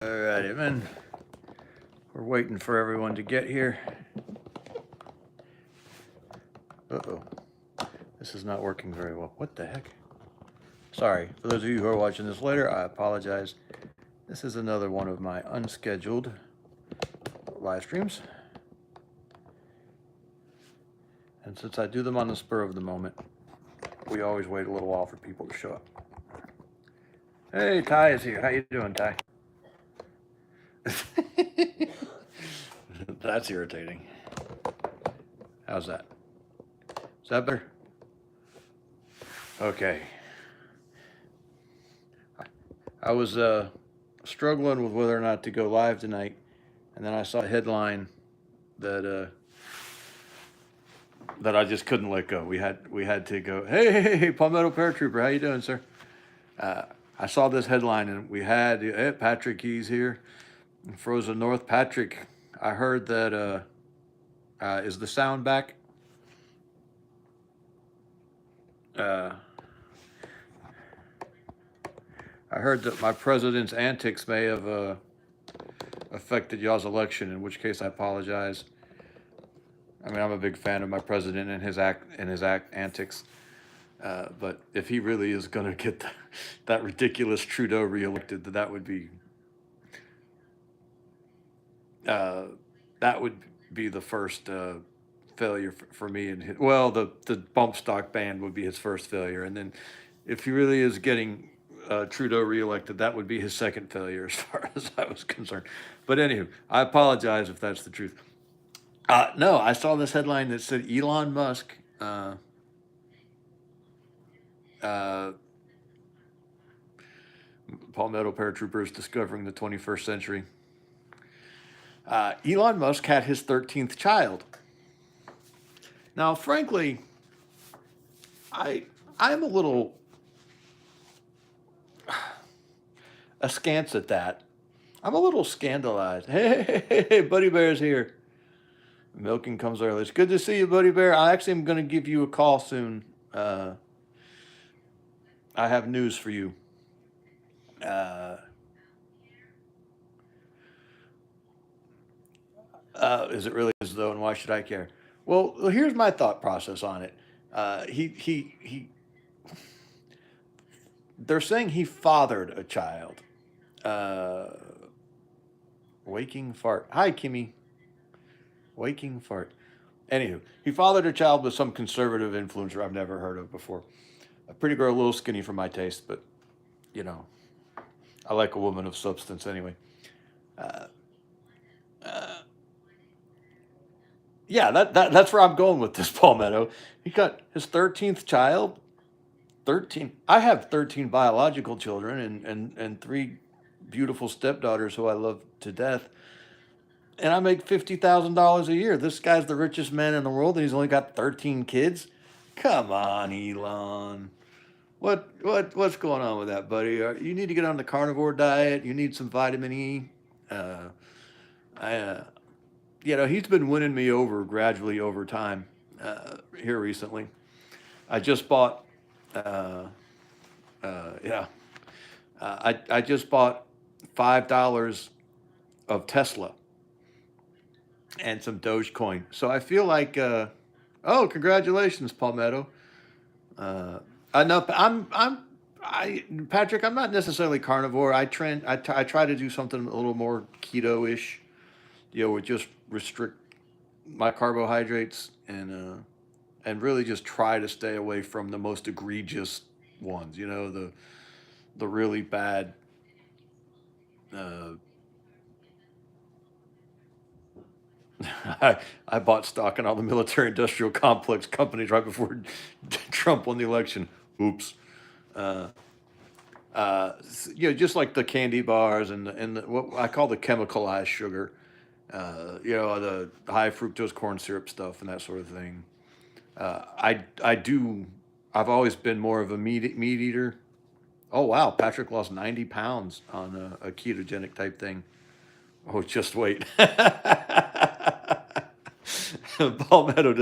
Alrighty, man. We're waiting for everyone to get here. Uh-oh. This is not working very well. What the heck? Sorry. For those of you who are watching this later, I apologize. This is another one of my unscheduled live streams. And since I do them on the spur of the moment, we always wait a little while for people to show up. Hey, Ty is here. How you doing, Ty? That's irritating. How's that? Is that better? Okay. I was struggling with whether or not to go live tonight, and then I saw a headline that that I just couldn't let go. We had to go. Hey, Palmetto Paratrooper, how you doing, sir? I saw this headline, and we had Patrick Keys here, in Frozen North. Patrick, I heard that is the sound back? I heard that my president's antics may have affected y'all's election, in which case I apologize. I mean, I'm a big fan of my president and his antics. But if he really is going to get that ridiculous Trudeau reelected, that would be the first failure for me. And well, the bump stock ban would be his first failure, and then if he really is getting Trudeau reelected, that would be his second failure, as far as I was concerned. But anywho, I apologize if that's the truth. No, I saw this headline that said Elon Musk Palmetto Paratroopers discovering the 21st century. Elon Musk had his 13th child. Now, frankly, I'm a little askance at that. I'm a little scandalized. Hey, Buddy Bear's here. Milking comes early. It's good to see you, Buddy Bear. I actually am going to give you a call soon. I have news for you. Is it really as though, and why should I care? Well, here's my thought process on it. They're saying he fathered a child. Waking fart. Hi, Kimmy. Waking fart. Anywho, he fathered a child with some conservative influencer I've never heard of before. A pretty girl, a little skinny for my taste, but, you know, I like a woman of substance anyway. Yeah, that's where I'm going with this, Palmetto. He got his 13th child. 13. I have 13 biological children and 3 beautiful stepdaughters who I love to death. And I make $50,000 a year. This guy's the richest man in the world, and he's only got 13 kids. Come on, Elon. What's going on with that, buddy? You need to get on the carnivore diet. You need some vitamin E. He's been winning me over gradually over time here recently. I just bought. I just bought $5 of Tesla and some Dogecoin. So I feel like, congratulations, Palmetto. I know Patrick, I'm not necessarily carnivore. I try to do something a little more keto-ish, with just restrict my carbohydrates and really just try to stay away from the most egregious ones, the really bad I bought stock in all the military-industrial complex companies right before Trump won the election. Oops. Just like the candy bars and what I call the chemicalized sugar, the high fructose corn syrup stuff and that sort of thing. I've always been more of a meat eater. Oh, wow. Patrick lost 90 pounds on a ketogenic type thing. Oh, just wait. Palmetto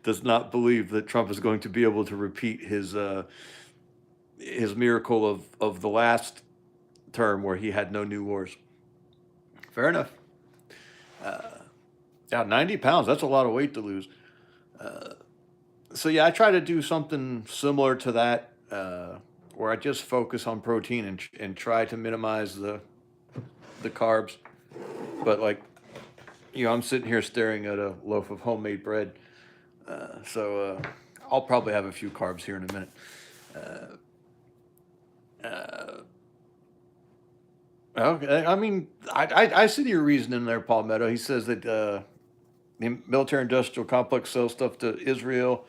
does not believe that Trump is going to be able to repeat his miracle of the last term where he had no new wars. Fair enough. Yeah, 90 pounds, that's a lot of weight to lose. So yeah, I try to do something similar to that, where I just focus on protein and try to minimize the carbs. But like, I'm sitting here staring at a loaf of homemade bread. So I'll probably have a few carbs here in a minute. Uh, okay, I mean, I see your reasoning there, Paul Meadow. He says that the military-industrial complex sells stuff to Israel,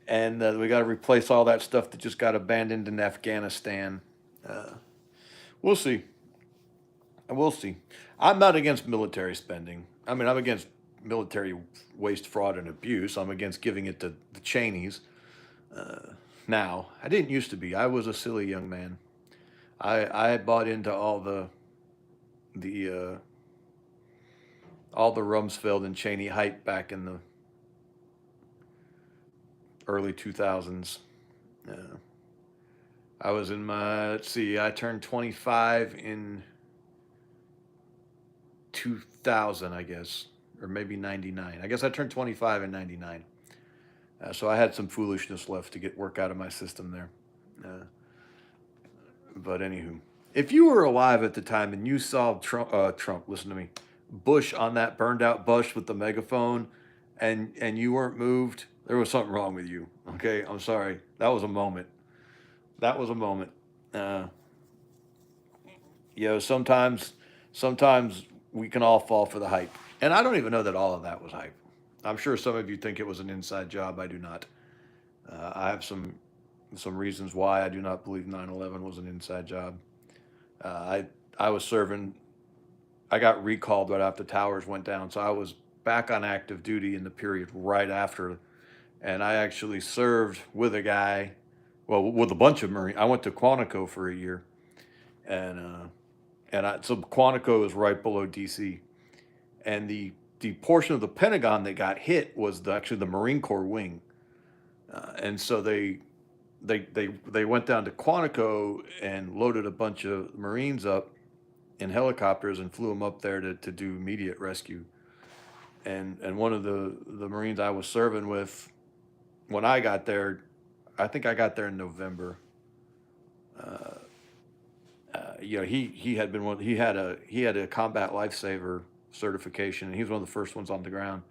and we got to replace all that stuff that just got abandoned in Afghanistan. Uh, we'll see. We'll see. I'm not against military spending. I mean, I'm against military waste, fraud, and abuse. I'm against giving it to the Cheneys. Uh, Now, I didn't used to be. I was a silly young man. I bought into the all the Rumsfeld and Cheney hype back in the early 2000s. Uh, I was in my, let's see, I turned 25 in 2000, I guess, or maybe 99. I guess I turned 25 in 99. So I had some foolishness left to get work out of my system there. Uh, but anywho, if you were alive at the time and you saw Trump, listen to me, Bush on that burned out bus with the megaphone, and you weren't moved, there was something wrong with you. Okay, I'm sorry. That was a moment. That was a moment. Uh, sometimes we can all fall for the hype, and I don't even know that all of that was hype. I'm sure some of you think it was an inside job. I do not. I have some reasons why I do not believe 9/11 was an inside job. I was serving. I got recalled right after the towers went down, so I was back on active duty in the period right after, and I actually served with a guy, well, with a bunch of Marines. I went to Quantico for a year, and so Quantico is right below D.C. and the portion of the Pentagon that got hit was actually the Marine Corps wing, and so they went down to Quantico and loaded a bunch of Marines up in helicopters and flew them up there to do immediate rescue. And one of the Marines I was serving with when I got there, I think I got there in November. Uh, he had been one. He had a combat lifesaver certification, and he was one of the first ones on the ground.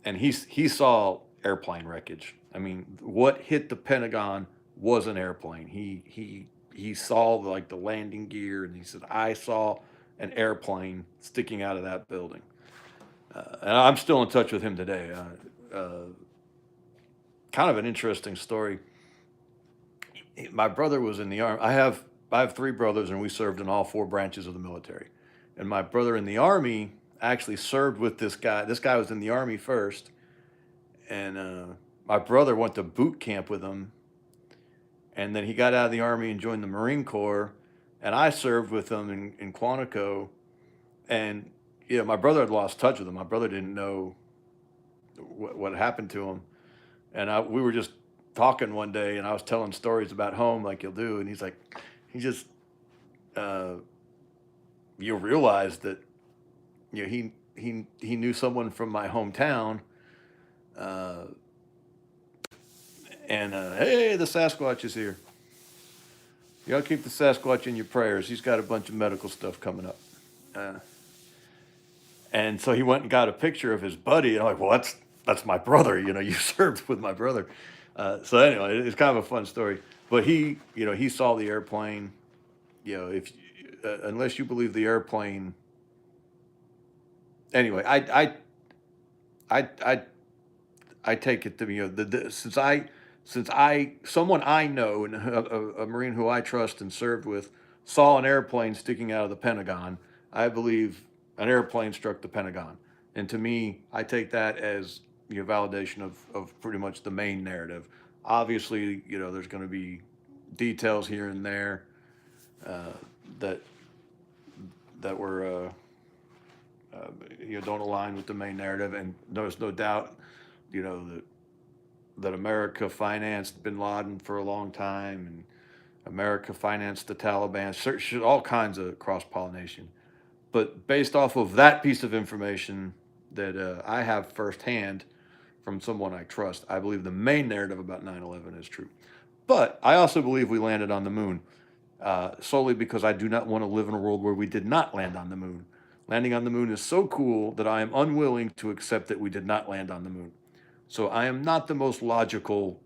And he saw airplane wreckage. I mean, what hit the Pentagon was an airplane. He saw like the landing gear, and he said, "I saw an airplane sticking out of that building." And I'm still in touch with him today. Kind of an interesting story. My brother was in the army. I have three brothers, and we served in all four branches of the military. And my brother in the army actually served with this guy. This guy was in the army first, and my brother went to boot camp with him, and then he got out of the army and joined the Marine Corps, and I served with him in Quantico, and my brother had lost touch with him. My brother didn't know what happened to him, and we were just talking one day, and I was telling stories about home like you'll do, and he's like, he just uh, you realize that he knew someone from my hometown, uh, and hey, the Sasquatch is here. Y'all keep the Sasquatch in your prayers. He's got a bunch of medical stuff coming up. Uh, and so he went and got a picture of his buddy. And I'm like, well, that's my brother. You served with my brother. So anyway, it's kind of a fun story. But he saw the airplane. If unless you believe the airplane. Anyway, I I take it to be since I someone I know and a Marine who I trust and served with saw an airplane sticking out of the Pentagon. I believe an airplane struck the Pentagon, and to me, I take that as validation of pretty much the main narrative. Obviously, there's going to be details here and there uh, that were don't align with the main narrative, and there's no doubt that America financed Bin Laden for a long time, and America financed the Taliban. All kinds of cross pollination. But based off of that piece of information that I have firsthand from someone I trust, I believe the main narrative about 9/11 is true. But I also believe we landed on the moon, solely because I do not want to live in a world where we did not land on the moon. Landing on the moon is so cool that I am unwilling to accept that we did not land on the moon. So I am not the most logical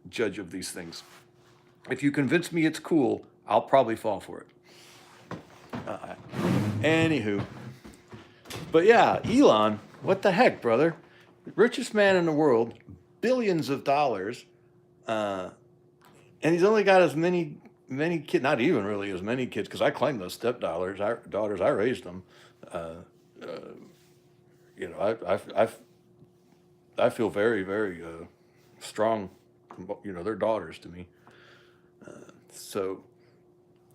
judge of these things. If you convince me it's cool, I'll probably fall for it. Uh, Anywho, but yeah, Elon, what the heck, brother? Richest man in the world, billions of dollars, uh, and he's only got as many kids. Not even really as many kids, because I claim those stepdaughters. Daughters, I raised them. Uh, uh, I feel very very strong. They're daughters to me. So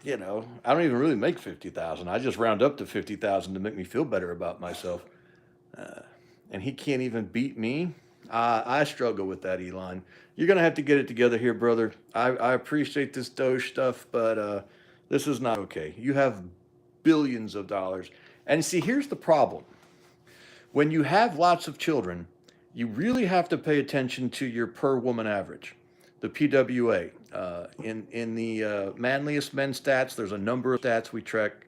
I don't even really make 50,000. I just round up to 50,000 to make me feel better about myself. And he can't even beat me. I struggle with that, Elon. You're gonna have to get it together here, brother. I appreciate this Doge stuff, but this is not okay. You have billions of dollars, and see, here's the problem. When you have lots of children, you really have to pay attention to your per woman average, the PWA. In the manliest men stats, there's a number of stats we track.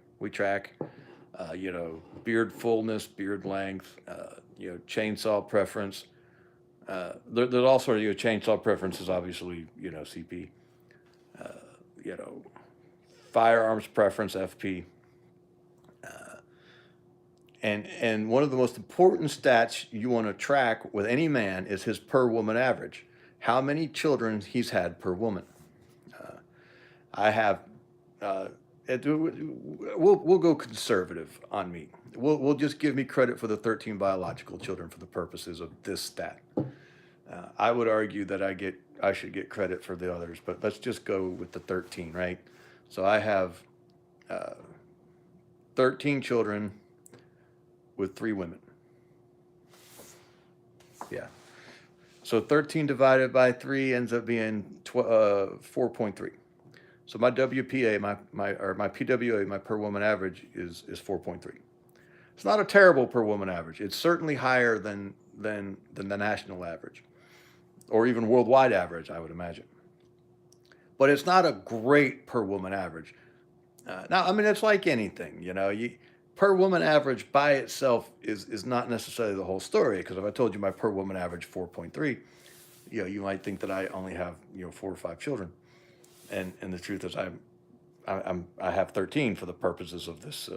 Beard fullness, beard length, chainsaw preference. There's all sort of chainsaw preferences, obviously, CP. Uh, you know, Firearms preference, FP. And one of the most important stats you want to track with any man is his per woman average. How many children he's had per woman. I have. Uh, we'll go conservative on me. We'll just give me credit for the 13 biological children for the purposes of this stat. I would argue that I should get credit for the others, but let's just go with the 13, right? So I have uh, 13 children with 3 women. Yeah. So 13 divided by 3 ends up being 4.3. So my WPA, my PWA, my per woman average is 4.3. It's not a terrible per woman average. It's certainly higher than the national average, or even worldwide average, I would imagine. But it's not a great per woman average. Now, I mean, it's like anything, per woman average by itself is not necessarily the whole story. Because if I told you my per woman average 4.3, you might think that I only have 4 or 5 children, and the truth is I have 13 for the purposes of this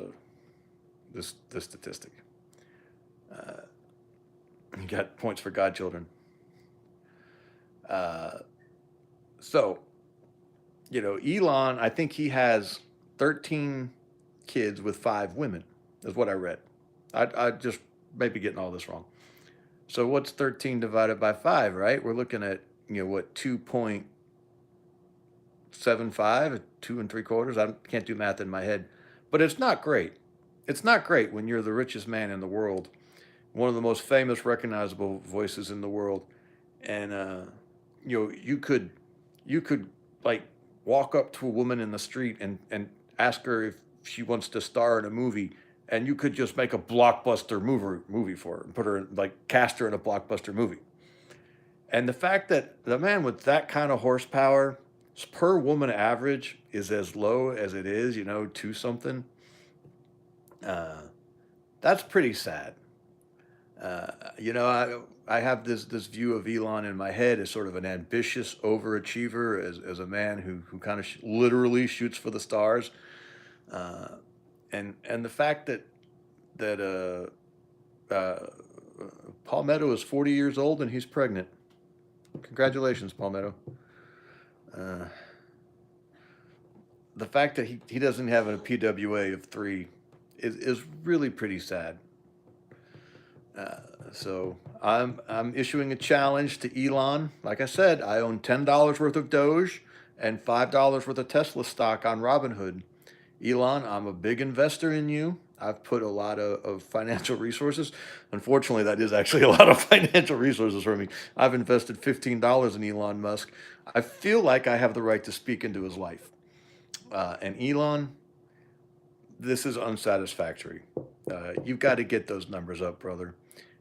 statistic. Uh, you got points for godchildren. Uh, so Elon, I think he has 13 kids with 5 women, is what I read. I just maybe getting all this wrong. So what's 13 divided by 5, right? We're looking at, what, 2.75, 2 3/4. I can't do math in my head, but it's not great. It's not great when you're the richest man in the world, one of the most famous, recognizable voices in the world, and you could like walk up to a woman in the street and ask her if she wants to star in a movie, and you could just make a blockbuster movie for her and put her like cast her in a blockbuster movie. And the fact that the man with that kind of horsepower, per woman average is as low as it is, 2 something. Uh, that's pretty sad. I have this view of Elon in my head as sort of an ambitious overachiever, as a man who kind of literally shoots for the stars. Uh, and the fact that Palmetto is 40 years old and he's pregnant. Congratulations, Palmetto. Uh, the fact that he doesn't have a PWA of 3 is really pretty sad. Uh, so I'm issuing a challenge to Elon. Like I said, I own $10 worth of Doge and $5 worth of Tesla stock on Robinhood. Elon, I'm a big investor in you. I've put a lot of financial resources. Unfortunately, that is actually a lot of financial resources for me. I've invested $15 in Elon Musk. I feel like I have the right to speak into his life. And Elon, this is unsatisfactory. You've got to get those numbers up, brother.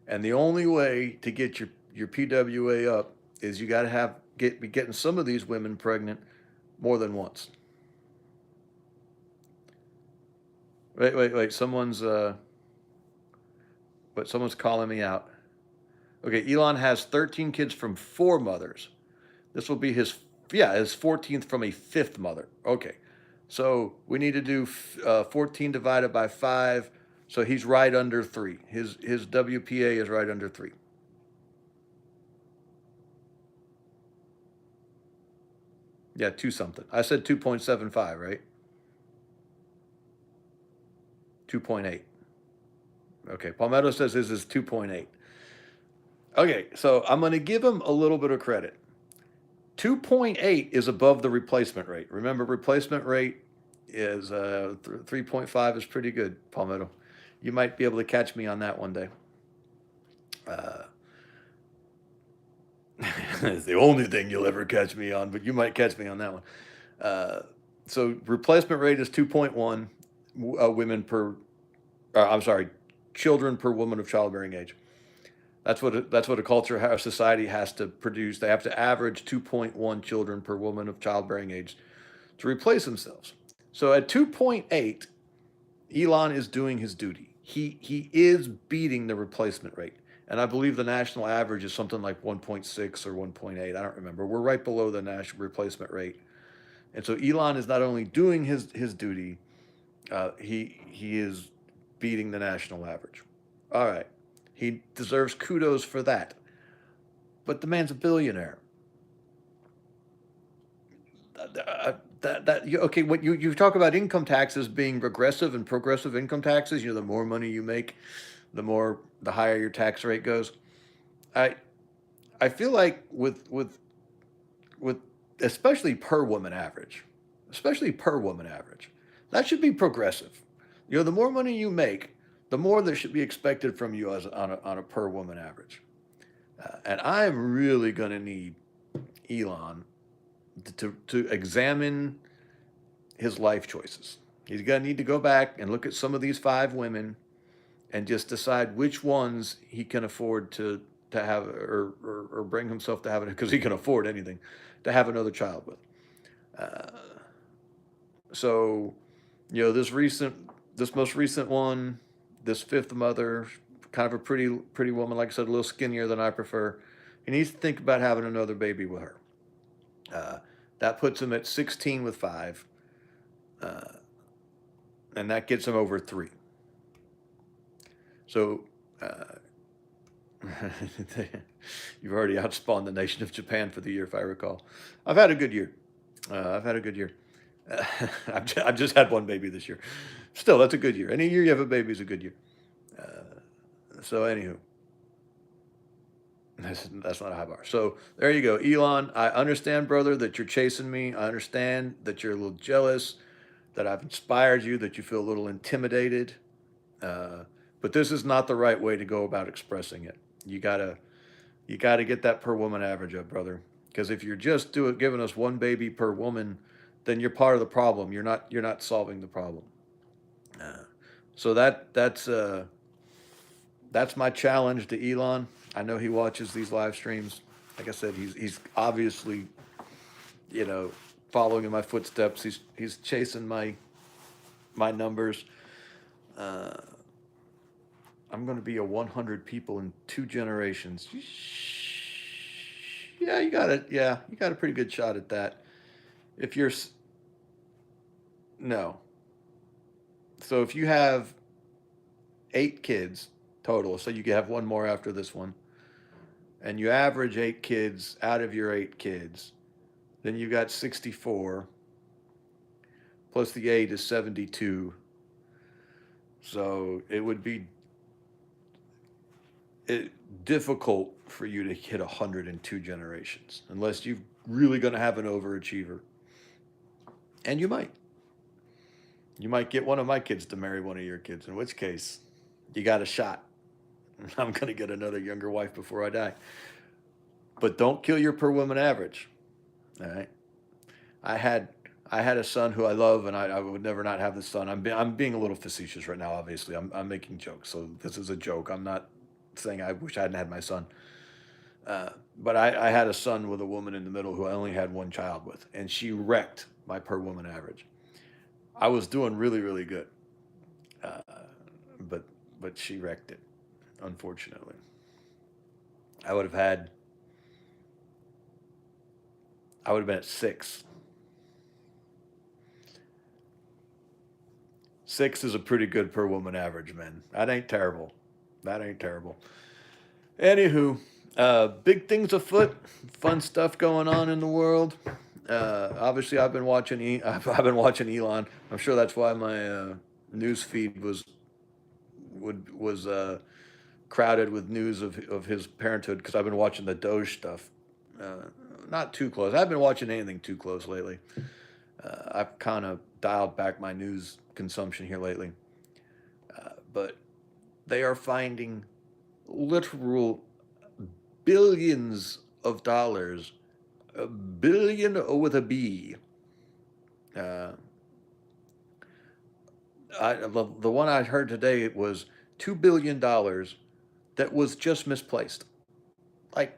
And the only way to get your PWA up is you got to be getting some of these women pregnant more than once. Wait. Someone's calling me out. Okay, Elon has 13 kids from 4 mothers. This will be his 14th from a 5th mother. Okay, so we need to do 14 divided by 5. So he's right under 3. His WPA is right under 3. Yeah, 2 something. I said 2.75, right? 2.8. Okay, Palmetto says his is 2.8. Okay, so I'm going to give him a little bit of credit. 2.8 is above the replacement rate. Remember, replacement rate is 3.5 is pretty good, Palmetto. You might be able to catch me on that one day. Uh, it's the only thing you'll ever catch me on, but you might catch me on that one. Uh, so replacement rate is 2.1 women per, I'm sorry, children per woman of childbearing age. That's what a culture, a society has to produce. They have to average 2.1 children per woman of childbearing age to replace themselves. So at 2.8, Elon is doing his duty. He is beating the replacement rate. And I believe the national average is something like 1.6 or 1.8. I don't remember. We're right below the national replacement rate. And so Elon is not only doing his duty, he is beating the national average. All right. He deserves kudos for that. But the man's a billionaire. Okay, what you talk about income taxes being regressive and progressive income taxes, the more money you make, the higher your tax rate goes. I I feel like with especially per woman average, especially per woman average, that should be progressive. The more money you make, the more that should be expected from you as on a per woman average. And I'm really going to need Elon to examine his life choices. He's going to need to go back and look at some of these 5 women and just decide which ones he can afford to have or bring himself to have it because he can afford anything to have another child with. Uh, so, this most recent one, this 5th mother, kind of a pretty woman, like I said, a little skinnier than I prefer. He needs to think about having another baby with her. Uh, that puts him at 16 with 5, uh, and that gets him over 3. So, you've already outspawned the nation of Japan for the year, if I recall. I've had a good year. I've had a good year. I've just had one baby this year. Still, that's a good year. Any year you have a baby is a good year. So, anywho, that's not a high bar. So, there you go. Elon, I understand, brother, that you're chasing me. I understand that you're a little jealous, that I've inspired you, that you feel a little intimidated. Uh, but this is not the right way to go about expressing it. You gotta get that per woman average up, brother. Because if you're just giving us one baby per woman, then you're part of the problem. You're not solving the problem. Uh, so that's my challenge to Elon. I know he watches these live streams. Like I said, he's obviously you know following in my footsteps. He's chasing my numbers. Uh, I'm going to be a 100 people in 2 generations. Yeah, you got it. Yeah, you got a pretty good shot at that. If you're no, so if you have 8 kids total, so you can have one more after this one, and you average 8 kids out of your 8 kids, then you got 64 plus the 8 is 72. So it would be it, difficult for you to hit 102 generations unless you're really going to have an overachiever. And you might get one of my kids to marry one of your kids, in which case you got a shot. I'm going to get another younger wife before I die. But don't kill your per woman average. All right. I had I had a son who I love, and I would never not have this son. I'm being a little facetious right now. Obviously, I'm making jokes, so this is a joke. I'm not saying I wish I hadn't had my son. Uh, but I had a son with a woman in the middle who I only had one child with, and she wrecked my per woman average. I was doing really, really good, uh, but but she wrecked it, unfortunately. I would have had I would have been at six. Six is a pretty good per woman average, man. That ain't terrible. That ain't terrible. Anywho, big things afoot. Fun stuff going on in the world. Obviously, I've been watching Elon. I'm sure that's why my news feed was crowded with news of his parenthood because I've been watching the Doge stuff. Uh, Not too close. I haven't been watching anything too close lately. I've kind of dialed back my news consumption here lately. But they are finding literal billions of dollars, a billion with a B. Uh, the one I heard today was $2 billion that was just misplaced. Like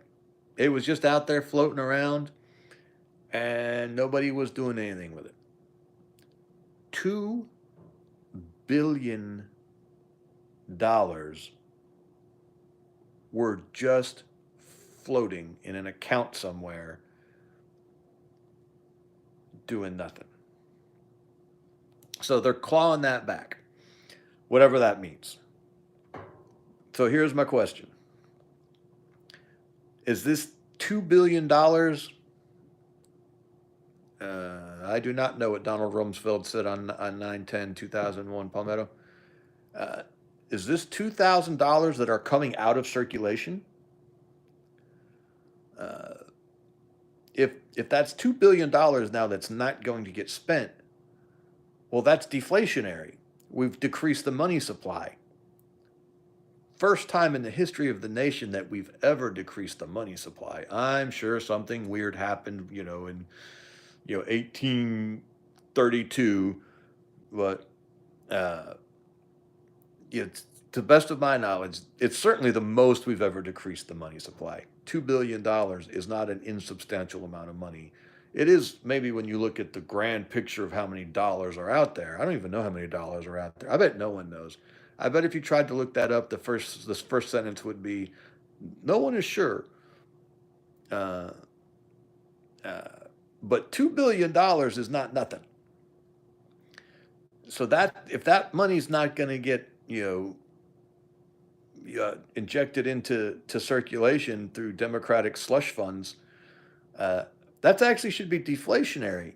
it was just out there floating around, and nobody was doing anything with it. $2 billion were just floating in an account somewhere doing nothing. So they're clawing that back, whatever that means. So here's my question. Is this $2 billion? I do not know what Donald Rumsfeld said on 9/10/2001, Palmetto. Uh, is this $2,000 that are coming out of circulation? Uh, if that's $2 billion now that's not going to get spent, well, that's deflationary. We've decreased the money supply. First time in the history of the nation that we've ever decreased the money supply. I'm sure something weird happened, in 1832, but it's to the best of my knowledge, it's certainly the most we've ever decreased the money supply. $2 billion is not an insubstantial amount of money. It is maybe when you look at the grand picture of how many dollars are out there. I don't even know how many dollars are out there. I bet no one knows. I bet if you tried to look that up, this first sentence would be, "No one is sure." Uh, uh, but $2 billion is not nothing. So that if that money's not going to get injected into circulation through democratic slush funds, that actually should be deflationary.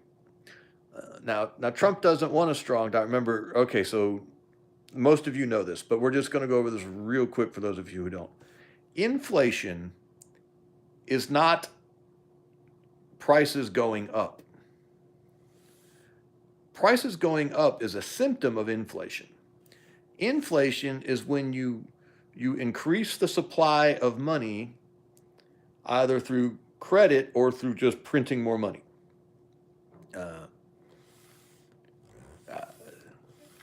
Now Trump doesn't want a strong dollar. Remember, okay, so most of you know this, but we're just going to go over this real quick for those of you who don't. Inflation is not prices going up. Prices going up is a symptom of inflation. Inflation is when you increase the supply of money either through credit or through just printing more money. Uh,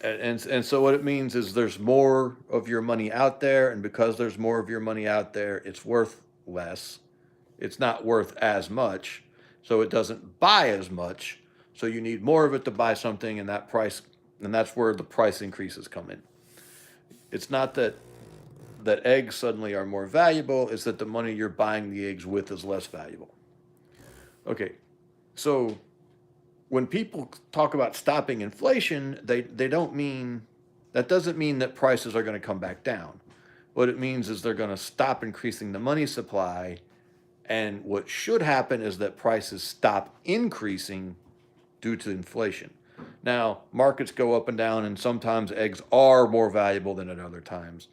and so what it means is there's more of your money out there, and because there's more of your money out there, it's worth less. It's not worth as much, so it doesn't buy as much. So you need more of it to buy something, and that's where the price increases come in. It's not that eggs suddenly are more valuable, it's that the money you're buying the eggs with is less valuable. Okay, so when people talk about stopping inflation, they don't mean that doesn't mean that prices are going to come back down. What it means is they're going to stop increasing the money supply, and what should happen is that prices stop increasing due to inflation. Now, markets go up and down, and sometimes eggs are more valuable than at other times.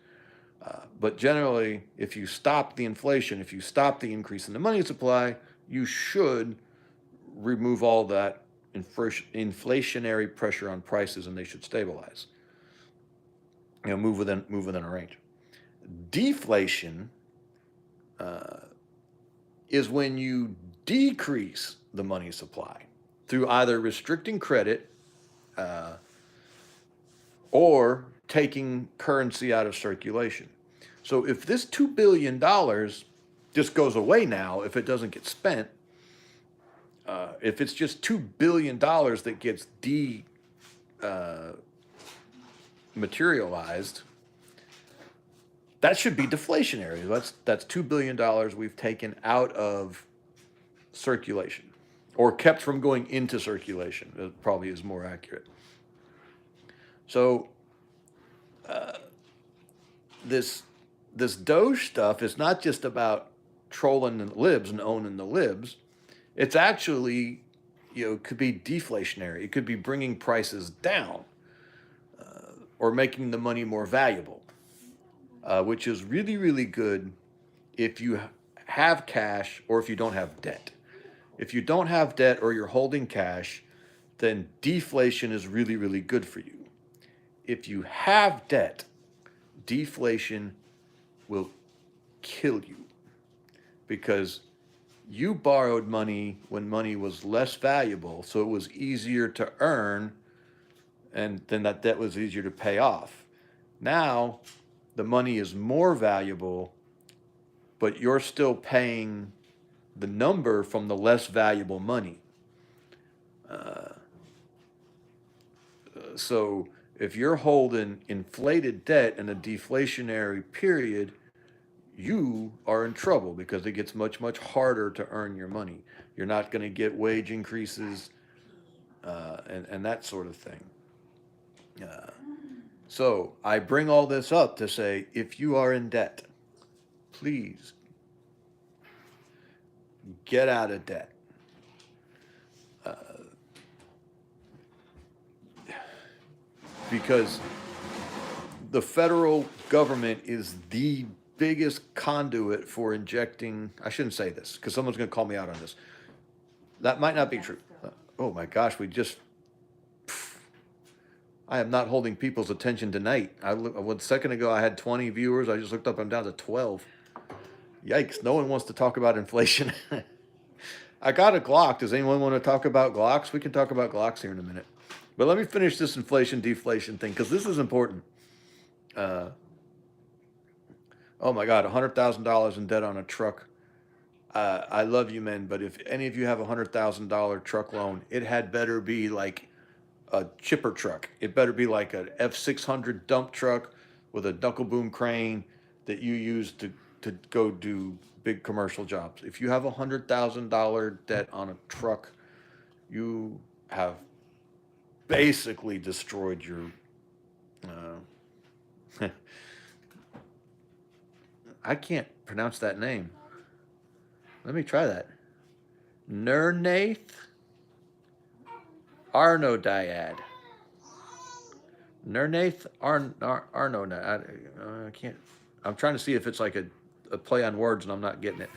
But generally, if you stop the inflation, if you stop the increase in the money supply, you should remove all that inflationary pressure on prices, and they should stabilize. Move within a range. Deflation is when you decrease the money supply through either restricting credit or taking currency out of circulation. So if this $2 billion just goes away now, if it doesn't get spent, if it's just $2 billion that gets materialized, that should be deflationary. That's $2 billion we've taken out of circulation, or kept from going into circulation. It probably is more accurate. So this Doge stuff is not just about trolling the libs and owning the libs. It's actually, could be deflationary. It could be bringing prices down, or making the money more valuable, which is really, really good if you have cash or if you don't have debt. If you don't have debt or you're holding cash, then deflation is really, really good for you. If you have debt, deflation will kill you, because you borrowed money when money was less valuable, so it was easier to earn, and then that debt was easier to pay off. Now, the money is more valuable, but you're still paying the number from the less valuable money. So if you're holding inflated debt in a deflationary period, you are in trouble, because it gets much, much harder to earn your money. You're not going to get wage increases and that sort of thing. So I bring all this up to say, if you are in debt, please get out of debt. Because the federal government is the biggest conduit for injecting. I shouldn't say this, because someone's going to call me out on this. That might not be true. Oh my gosh, I am not holding people's attention tonight. A second ago I had 20 viewers. I just looked up, I'm down to 12. Yikes, no one wants to talk about inflation. I got a Glock. Does anyone want to talk about Glocks? We can talk about Glocks here in a minute. But let me finish this inflation deflation thing, because this is important. Oh my God, $100,000 in debt on a truck. I love you, men, but if any of you have a $100,000 truck loan, it had better be like a chipper truck. It better be like an F600 dump truck with a knuckle boom crane that you use to go do big commercial jobs. If you have a $100,000 debt on a truck, you have basically destroyed your I can't pronounce that name. Let me try that. Nernath Arnodiad. Nernath Arnodiad. I can't. I'm trying to see if it's like a play on words, and I'm not getting it.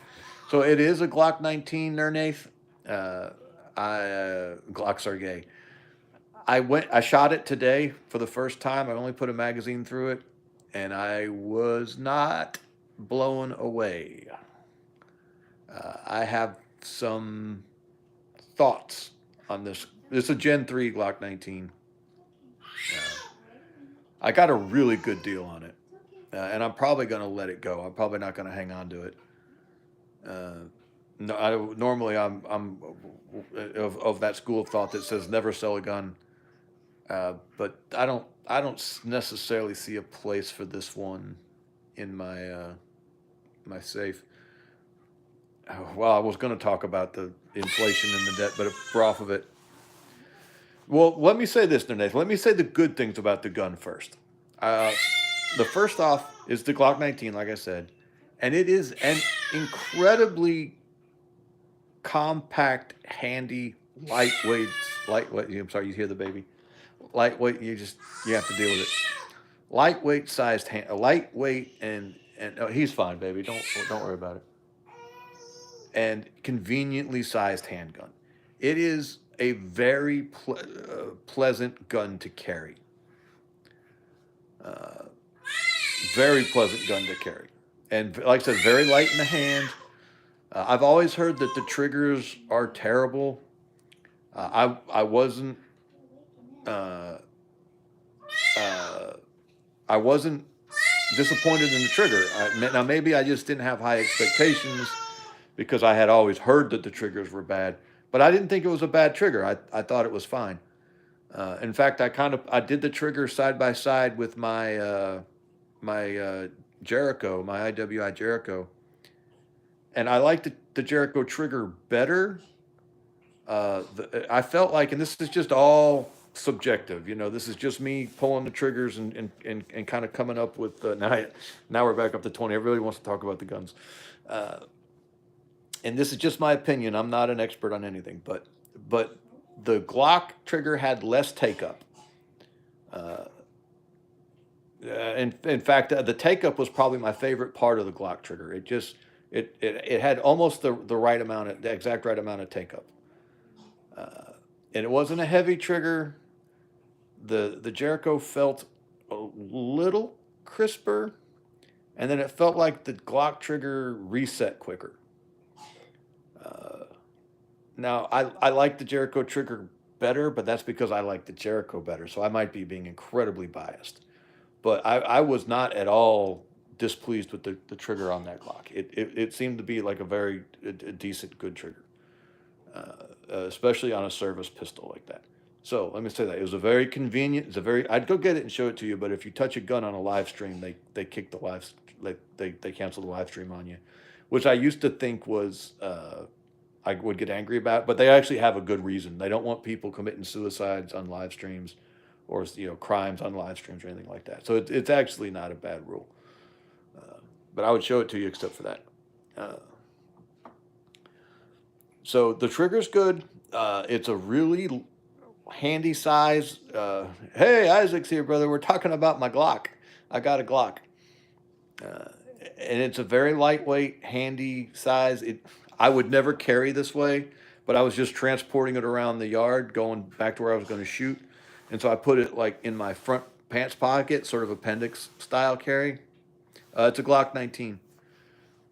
So it is a Glock 19, Nernath. Glocks are gay. I shot it today for the first time. I only put a magazine through it, and I was not blown away. I have some thoughts on this. This is a Gen 3 Glock 19. I got a really good deal on it, and I'm probably going to let it go. I'm probably not going to hang on to it. No, normally I'm of that school of thought that says never sell a gun. But I don't necessarily see a place for this one in my safe. Well, I was going to talk about the inflation and the debt, but we're off of it. Well, let me say this, Nathan. Let me say the good things about the gun first. The first off is the Glock 19, like I said, and it is an incredibly compact, handy, lightweight. I'm sorry, you hear the baby. Lightweight. You have to deal with it. Lightweight sized lightweight and he's fine, baby. Don't worry about it. And conveniently sized handgun. It is a very pleasant gun to carry. Very pleasant gun to carry. And like I said, very light in the hand. I've always heard that the triggers are terrible. I wasn't uh, uh, I wasn't disappointed in the trigger. Now maybe I just didn't have high expectations because I had always heard that the triggers were bad, but I didn't think it was a bad trigger. I thought it was fine. In fact, I did the trigger side by side with my Jericho, my IWI Jericho, and I liked the Jericho trigger better. I felt like, and this is just all subjective, this is just me pulling the triggers and kind of coming up with now we're back up to 20. Everybody wants to talk about the guns, uh, and this is just my opinion. I'm not an expert on anything, but the Glock trigger had less take up. Uh, in fact, the take up was probably my favorite part of the Glock trigger. It had almost the right amount of the exact right amount of take up. And it wasn't a heavy trigger. The Jericho felt a little crisper, and then it felt like the Glock trigger reset quicker. Uh, Now I like the Jericho trigger better, but that's because I like the Jericho better. So I might be being incredibly biased. But I was not at all displeased with the trigger on that Glock. It seemed to be like a decent, good trigger, especially on a service pistol like that. So let me say that it was a very convenient. It's a very. I'd go get it and show it to you, but if you touch a gun on a live stream, they kick the live, like they cancel the live stream on you, which I used to think was I would get angry about, but they actually have a good reason. They don't want people committing suicides on live streams, or crimes on live streams or anything like that. So it's actually not a bad rule. But I would show it to you except for that. Uh, so the trigger's good. It's a really handy size. Hey, Isaac's here, brother. We're talking about my Glock. I got a Glock, uh, and it's a very lightweight, handy size. I would never carry this way, but I was just transporting it around the yard, going back to where I was going to shoot, and so I put it like in my front pants pocket, sort of appendix style carry. It's a Glock 19,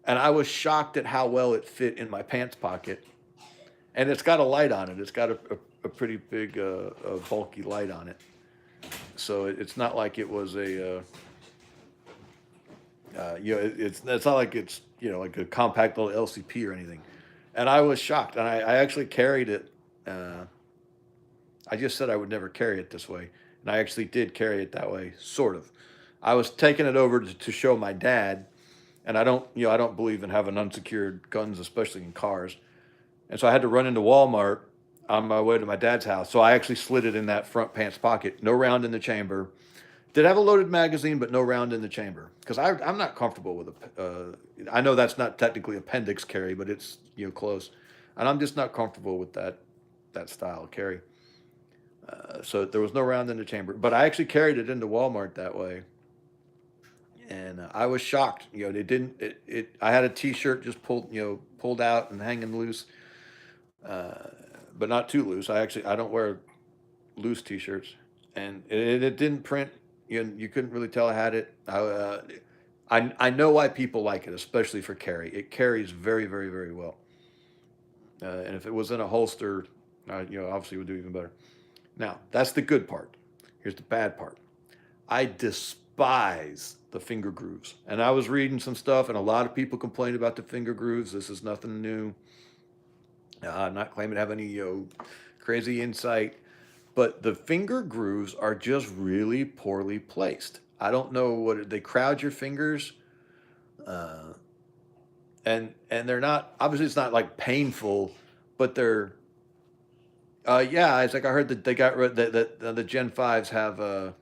and I was shocked at how well it fit in my pants pocket. And it's got a light on it. It's got a pretty big, bulky light on it. So it's not like it was it's not like it's like a compact little LCP or anything. And I was shocked, and I actually carried it. Uh, I just said I would never carry it this way, and I actually did carry it that way, sort of. I was taking it over to show my dad, and I don't believe in having unsecured guns, especially in cars. And so I had to run into Walmart on my way to my dad's house. So I actually slid it in that front pants pocket. No round in the chamber. Did have a loaded magazine, but no round in the chamber because I'm not comfortable with a. I know that's not technically appendix carry, but it's close, and I'm just not comfortable with that style of carry. So there was no round in the chamber, but I actually carried it into Walmart that way, and I was shocked. They didn't. I had a T-shirt just pulled out and hanging loose, uh, but not too loose. I don't wear loose T-shirts, and it didn't print. You couldn't really tell I had it. I know why people like it, especially for carry. It carries very very very well, and if it was in a holster, obviously it would do even better. Now that's the good part. Here's the bad part. I despise the finger grooves, and I was reading some stuff, and a lot of people complain about the finger grooves. This is nothing new. I'm not claiming to have any crazy insight, but the finger grooves are just really poorly placed. I don't know what they crowd your fingers, uh, and they're not obviously it's not like painful, but they're yeah. It's like I heard that they got rid that the Gen fives have uh,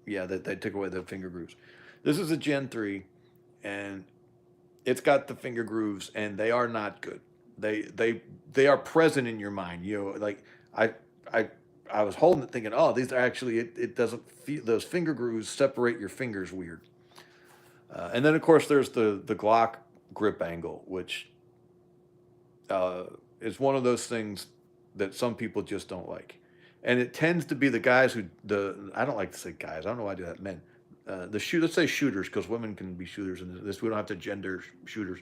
yeah that they took away the finger grooves. This is a Gen 3, and it's got the finger grooves, and they are not good. They are present in your mind. Like I I I was holding it thinking, oh, these are actually it doesn't feel those finger grooves separate your fingers weird. And then of course there's the Glock grip angle, which uh, is one of those things that some people just don't like. And it tends to be the guys who the I don't like to say guys. I don't know why I do that. Men, let's say shooters because women can be shooters in this. We don't have to gender shooters.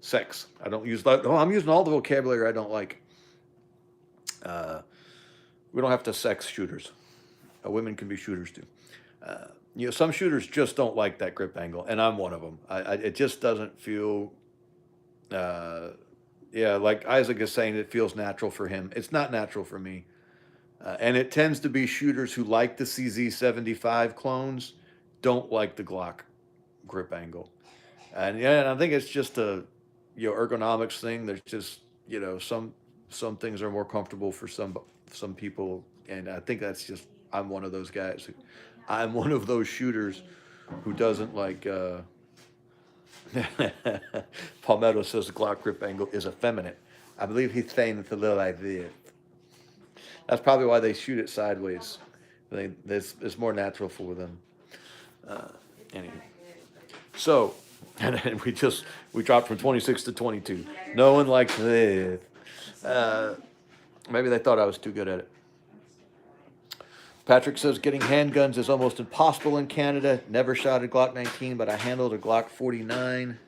Sex. I don't use that. Oh, I'm using all the vocabulary I don't like. Uh, we don't have to sex shooters. Women can be shooters too. Some shooters just don't like that grip angle, and I'm one of them. It just doesn't feel. Uh, yeah, like Isaac is saying, it feels natural for him. It's not natural for me. And it tends to be shooters who like the CZ75 clones don't like the Glock grip angle. And yeah, and I think it's just a ergonomics thing. There's just some things are more comfortable for some people, and I think that's just I'm one of those guys. I'm one of those shooters who doesn't like. Palmetto says the Glock grip angle is effeminate. I believe he's saying it's a little like this. That's probably why they shoot it sideways. It's more natural for them. Uh, anyway, so and then we dropped from 26 to 22. No one likes this. Uh, Maybe they thought I was too good at it. Patrick says getting handguns is almost impossible in Canada. Never shot a Glock 19, but I handled a Glock 49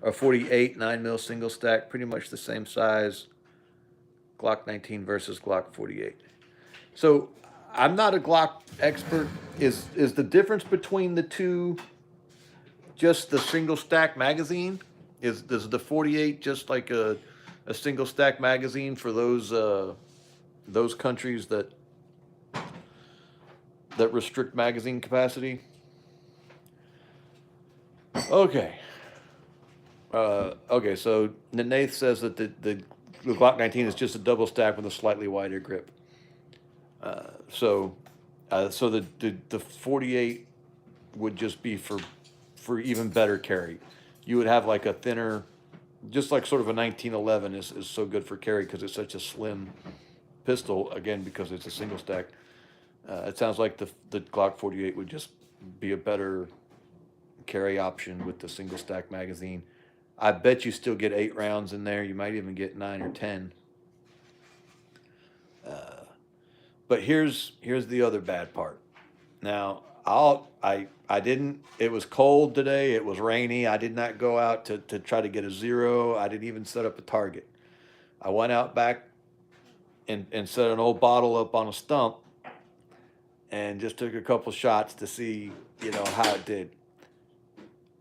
or 48 9mm single stack, pretty much the same size. Glock 19 versus Glock 48. So I'm not a Glock expert. Is the difference between the two just the single stack magazine? Is the 48 just like a single stack magazine for those countries that restrict magazine capacity? Okay. Okay, so Nath says that the Glock 19 is just a double stack with a slightly wider grip. So the 48 would just be for even better carry. You would have like a thinner, just like sort of a 1911 is so good for carry because it's such a slim pistol, again, because it's a single stack. It sounds like the Glock 48 would just be a better carry option with the single stack magazine. I bet you still get 8 rounds in there. You might even get 9 or 10. But here's the other bad part. Now, I didn't. It was cold today. It was rainy. I did not go out to try to get a zero. I didn't even set up a target. I went out back and set an old bottle up on a stump and just took a couple shots to see how it did.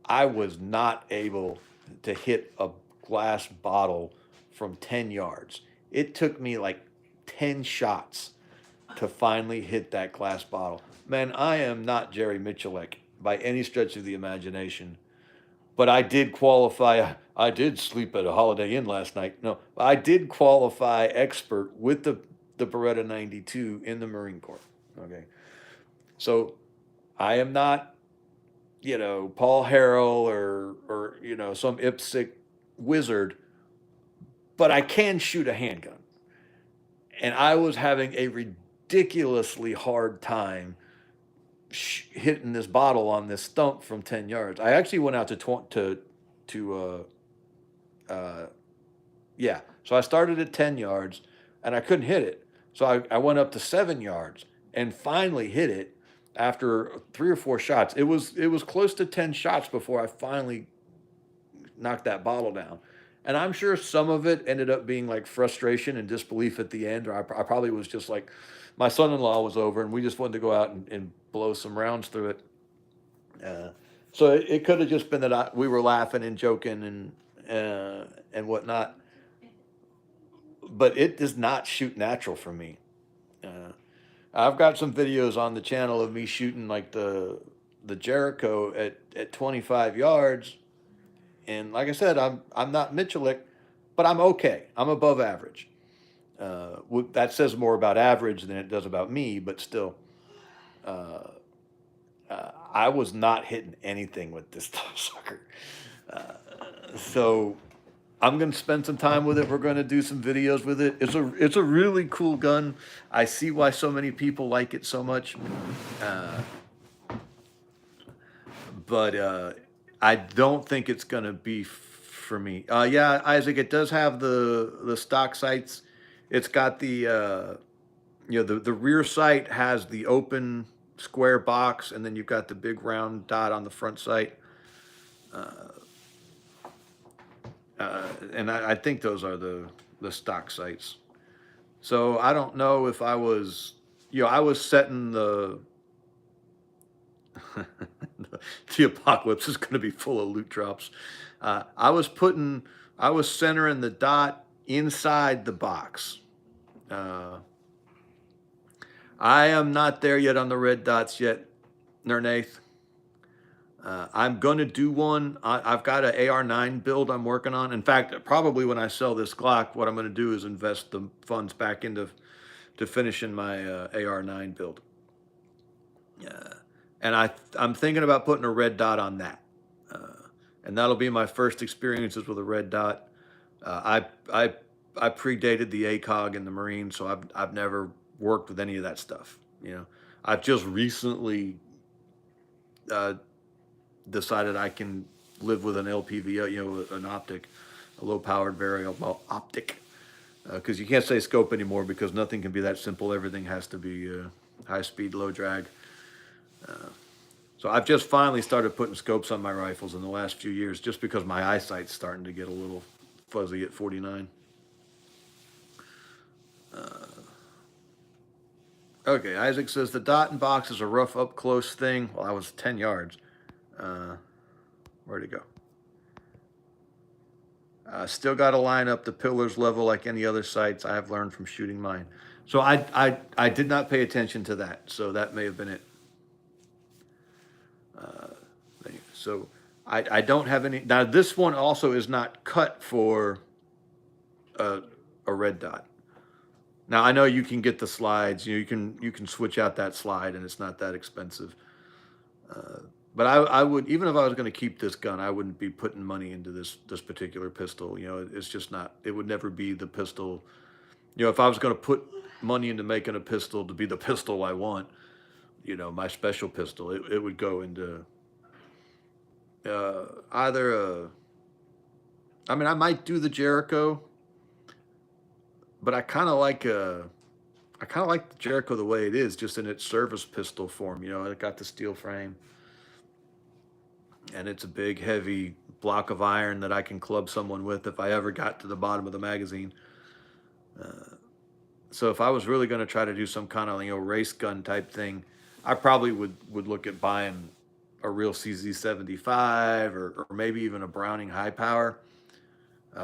I was not able to hit a glass bottle from 10 yards. It took me like 10 shots to finally hit that glass bottle. Man, I am not Jerry Michalek by any stretch of the imagination, but I did qualify. I did sleep at a Holiday Inn last night. No, I did qualify expert with the Beretta 92 in the Marine Corps. Okay. So I am not, Paul Harrell or some IPSC wizard, but I can shoot a handgun. And I was having a ridiculously hard time hitting this bottle on this stump from 10 yards. I actually went out yeah. So I started at 10 yards and I couldn't hit it. So I went up to 7 yards and finally hit it after 3 or 4 shots. It was close to 10 shots before I finally knocked that bottle down. And I'm sure some of it ended up being like frustration and disbelief at the end, or I probably was just like, my son-in-law was over and we just wanted to go out and blow some rounds through it. So it could have just been that we were laughing and joking and whatnot. But it does not shoot natural for me. I've got some videos on the channel of me shooting like the Jericho at 25 yards. And like I said, I'm not Michalek, but I'm okay. I'm above average. That says more about average than it does about me, but still, I was not hitting anything with this sucker. So I'm gonna spend some time with it. We're gonna do some videos with it. It's a really cool gun. I see why so many people like it so much. But I don't think it's gonna be for me. Yeah, Isaac, it does have the stock sights. It's got the the rear sight has the open square box, and then you've got the big round dot on the front sight. And I think those are the stock sights. So I don't know if I was, I was setting the apocalypse is going to be full of loot drops. I was I was centering the dot inside the box. Uh, I am not there yet on the red dots yet, Nernath. I'm gonna do one. I've got an AR-9 build I'm working on. In fact, probably when I sell this Glock, what I'm gonna do is invest the funds back into to finishing my AR-9 build. Uh, and I'm thinking about putting a red dot on that, and that'll be my first experiences with a red dot. I predated the ACOG in the Marines, so I've never worked with any of that stuff. I've just recently uh, decided I can live with an LPV, an optic, a low-powered variable optic, because you can't say scope anymore because nothing can be that simple. Everything has to be high speed, low drag. So I've just finally started putting scopes on my rifles in the last few years, just because my eyesight's starting to get a little fuzzy at 49. Okay, Isaac says the dot and box is a rough up close thing. Well, I was 10 yards. Where'd it go? Still got to line up the pillars level like any other sights. I have learned from shooting mine. So I did not pay attention to that. So that may have been it. So I don't have any. Now this one also is not cut for a red dot. Now I know you can get the slides. You can switch out that slide and it's not that expensive. But I would, even if I was going to keep this gun, I wouldn't be putting money into this particular pistol. It's just not. It would never be the pistol. If I was going to put money into making a pistol to be the pistol I want, my special pistol, it would go into either a. I mean, I might do the Jericho, but I kind of like the Jericho the way it is, just in its service pistol form. It got the steel frame, and it's a big, heavy block of iron that I can club someone with if I ever got to the bottom of the magazine. So if I was really going to try to do some kind of race gun type thing, I probably would look at buying a real CZ75 or maybe even a Browning high power,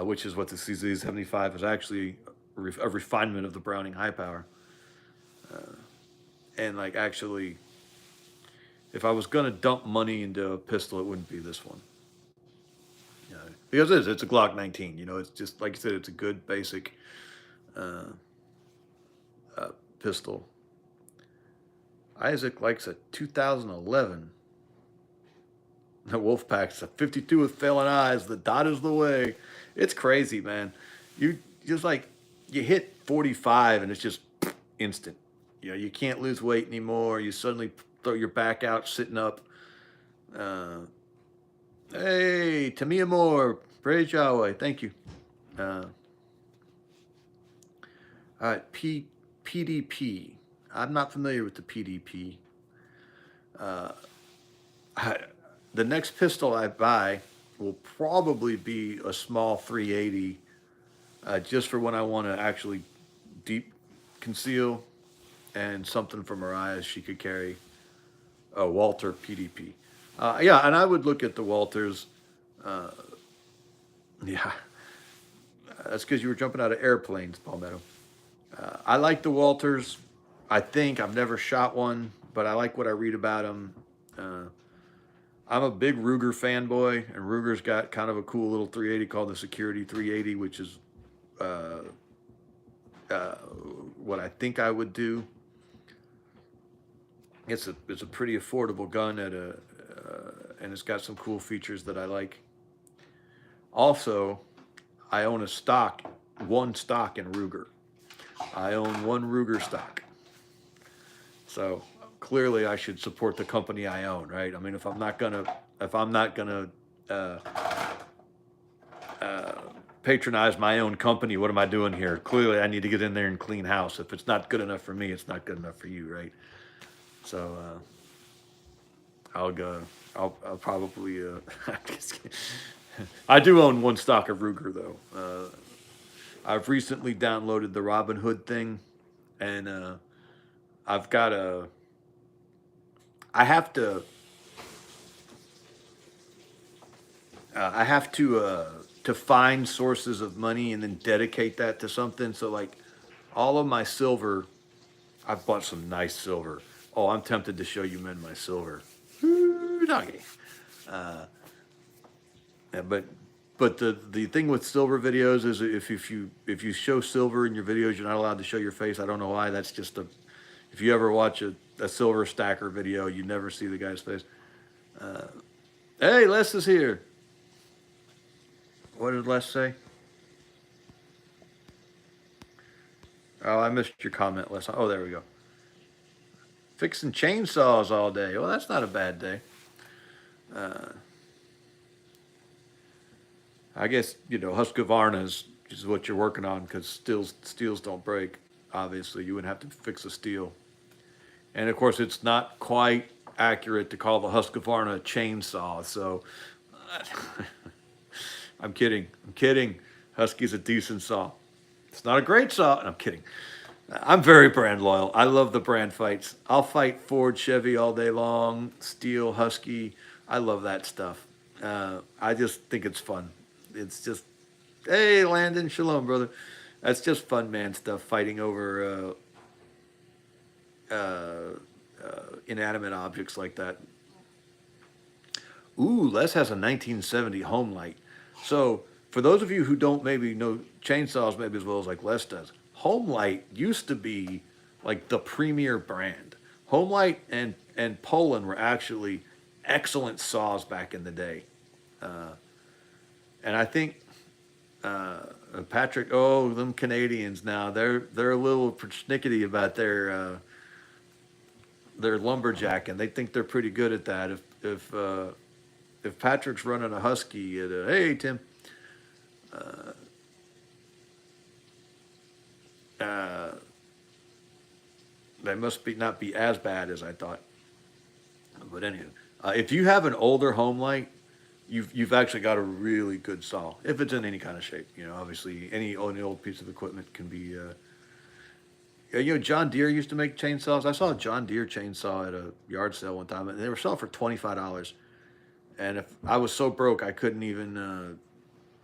which is what the CZ75 is actually a refinement of the Browning high power. And actually, if I was going to dump money into a pistol, it wouldn't be this one. Because it's a Glock 19. It's just like you said, it's a good basic uh, pistol. Isaac likes a 2011. The Wolfpack's a 52 with failing eyes. The dot is the way. It's crazy, man. You just you hit 45 and it's just instant. You can't lose weight anymore. You suddenly throw your back out sitting up. Hey, Tamia Moore, praise Yahweh. Thank you. All right, PDP. I'm not familiar with the PDP. The next pistol I buy will probably be a small 380, just for when I want to actually deep conceal, and something for Mariah she could carry. A Walter PDP. Yeah, and I would look at the Walters. Yeah, that's because you were jumping out of airplanes, Palmetto. I like the Walters. I think I've never shot one, but I like what I read about them. I'm a big Ruger fanboy, and Ruger's got kind of a cool little 380 called the Security 380, which is what I think I would do. It's a pretty affordable gun and it's got some cool features that I like. Also, I own one stock in Ruger. I own one Ruger stock. So clearly, I should support the company I own, right? I mean, if I'm not gonna patronize my own company, what am I doing here? Clearly, I need to get in there and clean house. If it's not good enough for me, it's not good enough for you, right? So I'll go. I'll probably. I do own one stock of Ruger though. I've recently downloaded the Robin Hood thing, and I've got a. I have to. I have to find sources of money and then dedicate that to something. So like, all of my silver, I've bought some nice silver. Oh, I'm tempted to show you men my silver. Ooh, doggy. Yeah, but the thing with silver videos is if you show silver in your videos, you're not allowed to show your face. I don't know why. That's just a if you ever watch a silver stacker video, you never see the guy's face. Hey, Les is here. What did Les say? Oh, I missed your comment, Les. Oh, there we go. Fixing chainsaws all day. Well, that's not a bad day. I guess Husqvarna's is what you're working on because steels don't break. Obviously, you wouldn't have to fix a steel. And of course, it's not quite accurate to call the Husqvarna a chainsaw. So I'm kidding. I'm kidding. Husky's a decent saw. It's not a great saw. I'm kidding. I'm very brand loyal. I love the brand fights. I'll fight Ford, Chevy all day long, Steel, Husky. I love that stuff. I just think it's fun. It's just, hey, Landon, shalom, brother. That's just fun, man, stuff, fighting over inanimate objects like that. Ooh, Les has a 1970 home light. So, for those of you who don't maybe know chainsaws maybe as well as like Les does, Home Light used to be like the premier brand. Home Light and Poland were actually excellent saws back in the day. And I think Patrick, oh, them Canadians now, they're a little persnickety about their lumberjacking. They think they're pretty good at that. If Patrick's running a Husky at hey Tim, uh, they must be not be as bad as I thought. But anyway, if you have an older home light, you've actually got a really good saw. If it's in any kind of shape, obviously any old piece of equipment can be. John Deere used to make chainsaws. I saw a John Deere chainsaw at a yard sale one time, and they were selling for $25. And if I was so broke, I couldn't even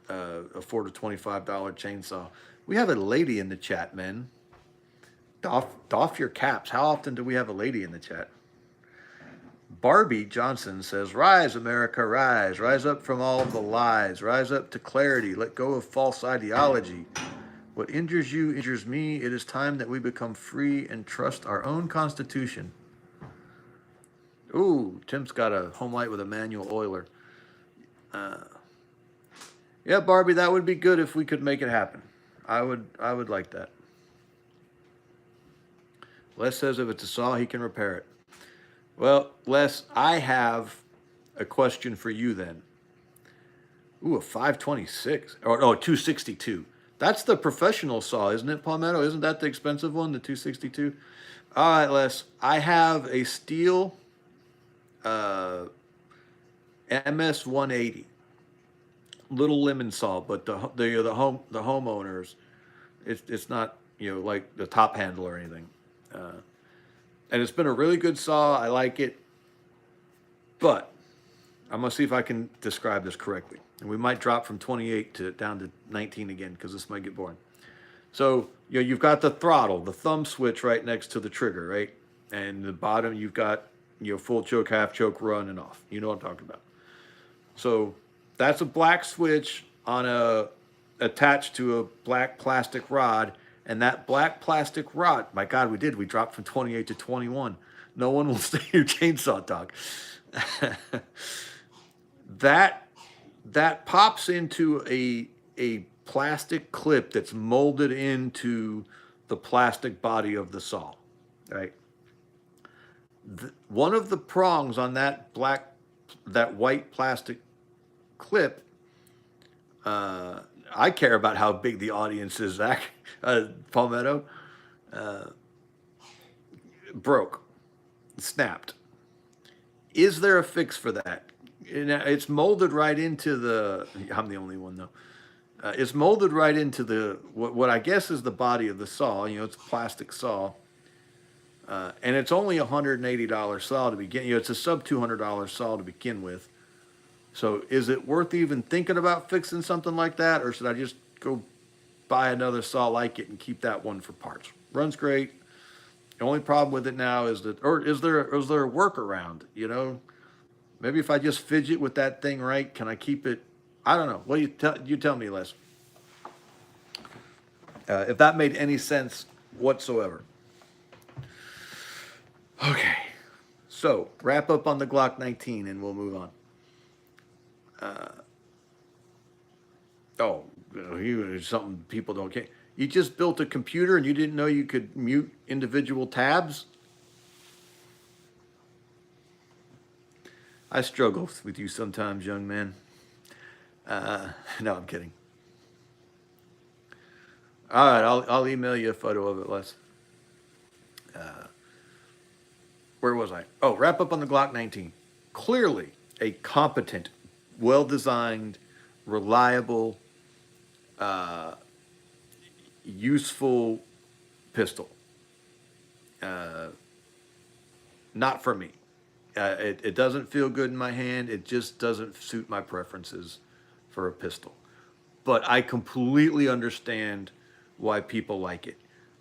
afford a $25 chainsaw. We have a lady in the chat, men. Doff your caps. How often do we have a lady in the chat? Barbie Johnson says, "Rise, America, rise. Rise up from all the lies. Rise up to clarity. Let go of false ideology. What injures you injures me. It is time that we become free and trust our own Constitution." Ooh, Tim's got a home light with a manual oiler. Yeah, Barbie, that would be good if we could make it happen. I would like that. Les says if it's a saw, he can repair it. Well, Les, I have a question for you then. Ooh, a 526 or no, 262. That's the professional saw, isn't it, Palmetto? Isn't that the expensive one, the 262? All right, Les, I have a steel MS 180, little lemon saw, but the homeowners, it's not like the top handle or anything, and it's been a really good saw. I like it, but I'm gonna see if I can describe this correctly, and we might drop from 28 to down to 19 again because this might get boring. So you've got the throttle, the thumb switch right next to the trigger, right, and the bottom you've got full choke, half choke, run and off. You know what I'm talking about. So that's a black switch on attached to a black plastic rod, and that black plastic rod, my God, we dropped from 28 to 21. No one will stay your chainsaw talk. that pops into a plastic clip that's molded into the plastic body of the saw, right? One of the prongs on that white plastic clip, I care about how big the audience is, Zach, Palmetto, broke, snapped. Is there a fix for that? It's molded right into I'm the only one though. It's molded right into the what I guess is the body of the saw. You know, it's a plastic saw, and it's only $180 saw to begin. You know, it's a sub $200 saw to begin with. So is it worth even thinking about fixing something like that, or should I just go buy another saw like it and keep that one for parts? Runs great. The only problem with it now is that, or is there a workaround? You know, maybe if I just fidget with that thing right, can I keep it? I don't know. What do you tell me, Les? If that made any sense whatsoever. Okay, so wrap up on the Glock 19, and we'll move on. Oh, something people don't get. You just built a computer and you didn't know you could mute individual tabs? I struggle with you sometimes, young man. No, I'm kidding. All right, I'll email you a photo of it, Les. Where was I? Oh, wrap up on the Glock 19. Clearly a competent, well designed, reliable, uh, useful pistol. Uh, Not for me. It doesn't feel good in my hand. It just doesn't suit my preferences for a pistol. But I completely understand why people like it.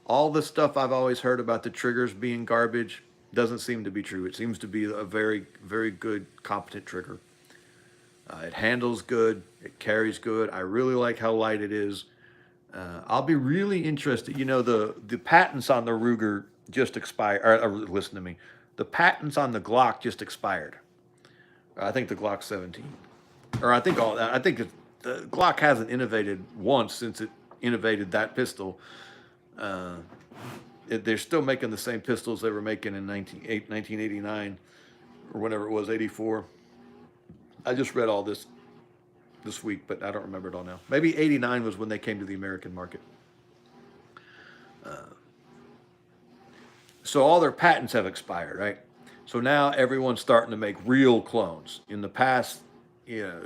All the stuff I've always heard about the triggers being garbage doesn't seem to be true. It seems to be a very, very good, competent trigger. It handles good. It carries good. I really like how light it is. I'll be really interested. You know, the patents on the Ruger just expired. Listen to me. The patents on the Glock just expired. I think the Glock 17, or I think all that. I think the Glock hasn't innovated once since it innovated that pistol. Uh, they're still making the same pistols they were making in 1989 or whenever it was, 84. I just read all this week, but I don't remember it all now. Maybe 89 was when they came to the American market. So all their patents have expired, right? So now everyone's starting to make real clones. In the past, you know,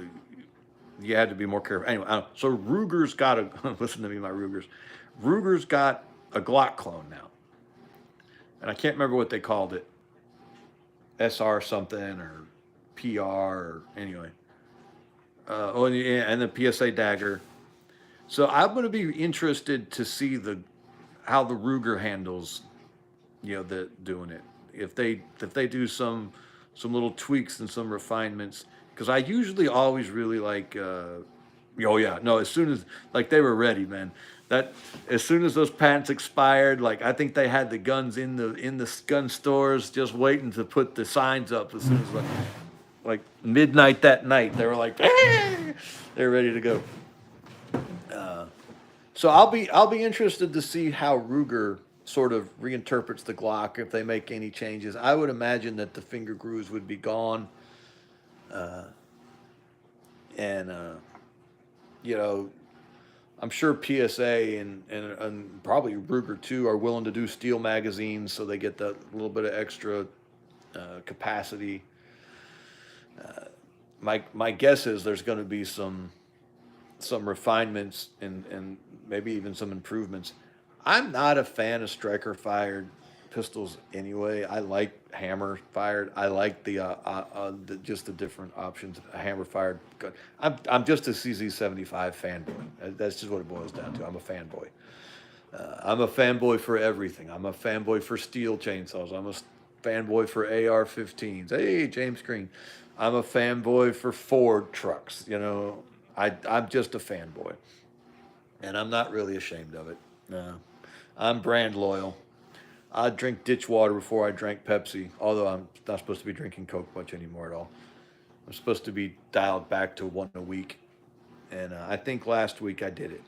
you had to be more careful. Anyway, so Ruger's got a listen to me, my Rugers. Ruger's got a Glock clone now, and I can't remember what they called it, SR something or PR or anyway. Oh, yeah, and the PSA dagger. So I'm going to be interested to see the how the Ruger handles, you know, the doing it. If they do some little tweaks and some refinements, because I usually always really like. Oh yeah, no. As soon as like they were ready, man. That as soon as those patents expired, like I think they had the guns in the gun stores just waiting to put the signs up. As soon as like midnight that night, they were like, "Hey!" They're ready to go. So I'll be interested to see how Ruger sort of reinterprets the Glock if they make any changes. I would imagine that the finger grooves would be gone, and you know I'm sure PSA and probably Ruger too are willing to do steel magazines so they get that little bit of extra capacity. My guess is there's going to be some refinements and maybe even some improvements. I'm not a fan of striker fired pistols anyway. I like hammer fired. I like just the different options. A hammer fired gun. I'm just a CZ75 fanboy. That's just what it boils down to. I'm a fanboy. I'm a fanboy for everything. I'm a fanboy for steel chainsaws. I'm a fanboy for AR-15s. Hey, James Green. I'm a fanboy for Ford trucks. You know, I'm just a fanboy, and I'm not really ashamed of it. No, I'm brand loyal. I'd drink ditch water before I drank Pepsi, although I'm not supposed to be drinking Coke much anymore at all. I'm supposed to be dialed back to one a week, and I think last week I did it.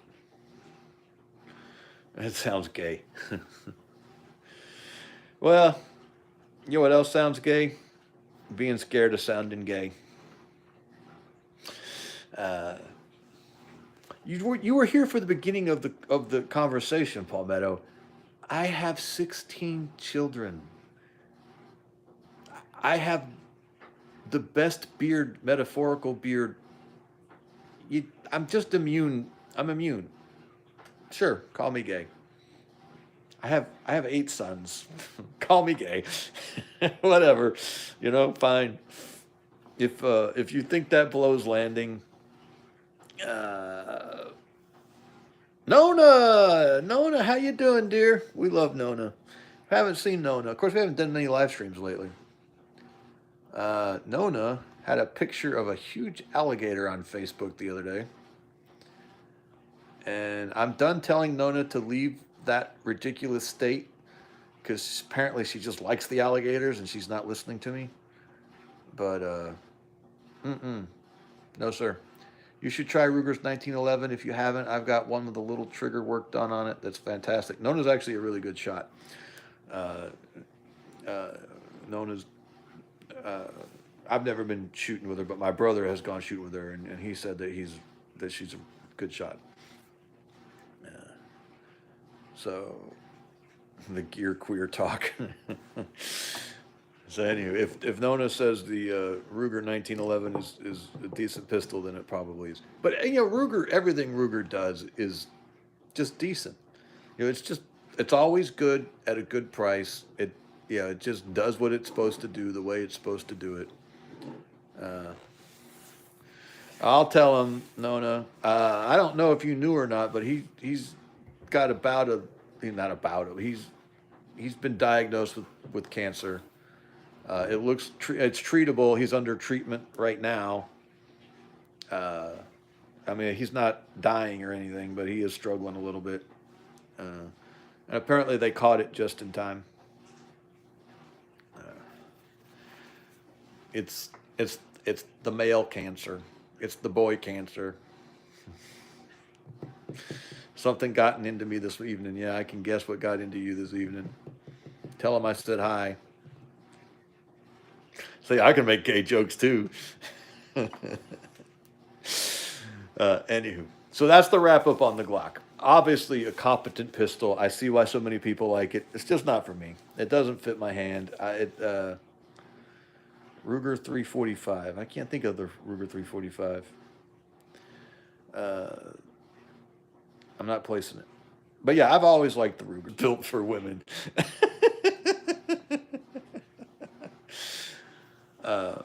That sounds gay. Well, you know what else sounds gay? Being scared of sounding gay. Uh, you were here for the beginning of the conversation, Palmetto. I have 16 children. I have the best beard, metaphorical beard. I'm just immune. I'm immune. Sure, call me gay. I have 8 sons. Call me gay. Whatever. Fine. If you think that blows landing, uh, Nona, how you doing, dear? We love Nona. Haven't seen Nona. Of course, we haven't done any live streams lately. Nona had a picture of a huge alligator on Facebook the other day, and I'm done telling Nona to leave that ridiculous state because apparently she just likes the alligators and she's not listening to me. But no, sir. You should try Ruger's 1911 if you haven't. I've got one with a little trigger work done on it that's fantastic. Nona's actually a really good shot. Uh, uh, Nona's. Uh, I've never been shooting with her, but my brother has gone shooting with her, and he said that she's a good shot. Uh, so the gear queer talk. So anyway, if Nona says the Ruger 1911 is a decent pistol, then it probably is. But Ruger, everything Ruger does is just decent. It's always good at a good price. It just does what it's supposed to do the way it's supposed to do it. Uh, I'll tell him, Nona. I don't know if you knew or not, but he's got not about it. He's been diagnosed with cancer. It's treatable. He's under treatment right now. Uh, I mean, he's not dying or anything, but he is struggling a little bit. And apparently, they caught it just in time. Uh, it's the male cancer. It's the boy cancer. Something gotten into me this evening. Yeah, I can guess what got into you this evening. Tell him I said hi. See, I can make gay jokes too. Anywho, so that's the wrap up on the Glock. Obviously, a competent pistol. I see why so many people like it. It's just not for me. It doesn't fit my hand. Ruger 345. I can't think of the Ruger 345. Uh, I'm not placing it. But yeah, I've always liked the Ruger built for women. uh,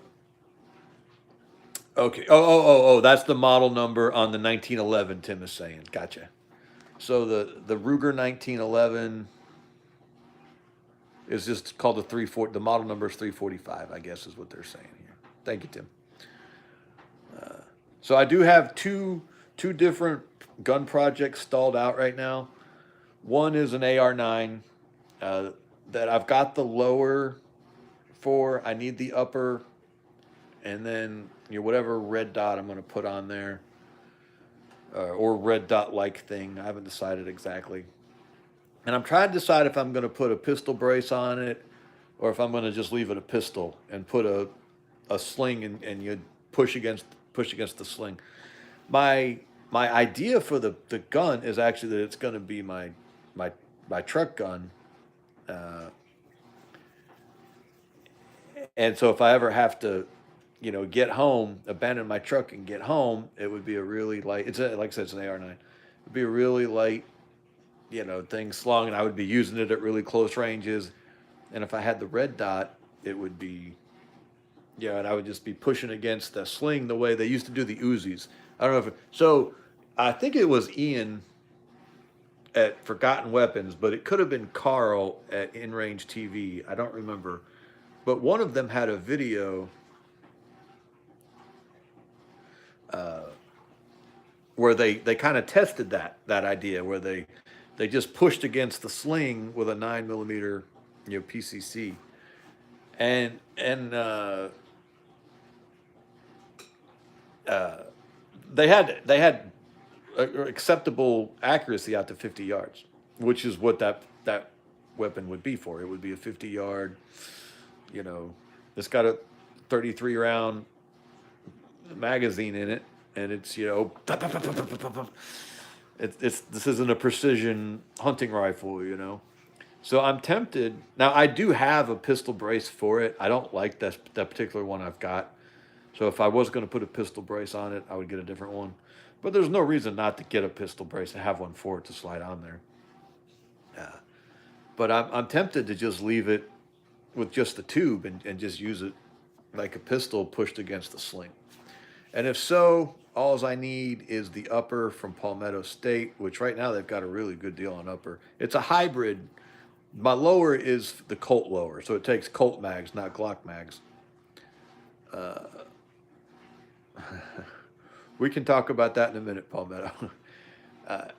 okay. Oh. That's the model number on the 1911, Tim is saying. Gotcha. So the Ruger 1911 is just called the 340. The model number is 345, I guess is what they're saying here. Thank you, Tim. So I do have two different gun projects stalled out right now. One is an AR-9 that I've got the lower for. I need the upper, and then whatever red dot I'm going to put on there, or red dot like thing. I haven't decided exactly. And I'm trying to decide if I'm going to put a pistol brace on it, or if I'm going to just leave it a pistol and put a sling and you push against the sling. My idea for the gun is actually that it's going to be my truck gun. And so if I ever have to, get home, abandon my truck and get home, it would be a really light. Like I said, it's an AR-9. It'd be a really light, thing slung, and I would be using it at really close ranges. And if I had the red dot, it would be, and I would just be pushing against the sling the way they used to do the Uzis. I don't know so I think it was Ian at Forgotten Weapons, but it could have been Carl at In Range TV. I don't remember. But one of them had a video where they kind of tested that idea, where they just pushed against the sling with a 9mm PCC, and they had acceptable accuracy out to 50 yards, which is what that weapon would be for. It would be a 50-yard. It's got a 33 round magazine in it, and it's this isn't a precision hunting rifle. So I'm tempted. Now I do have a pistol brace for it. I don't like that particular one I've got. So if I was going to put a pistol brace on it, I would get a different one. But there's no reason not to get a pistol brace and have one for it to slide on there. Uh, but I'm tempted to just leave it with just the tube and just use it like a pistol pushed against the sling. And if so, all I need is the upper from Palmetto State, which right now they've got a really good deal on upper. It's a hybrid. My lower is the Colt lower, so it takes Colt mags, not Glock mags. Uh, we can talk about that in a minute, Palmetto.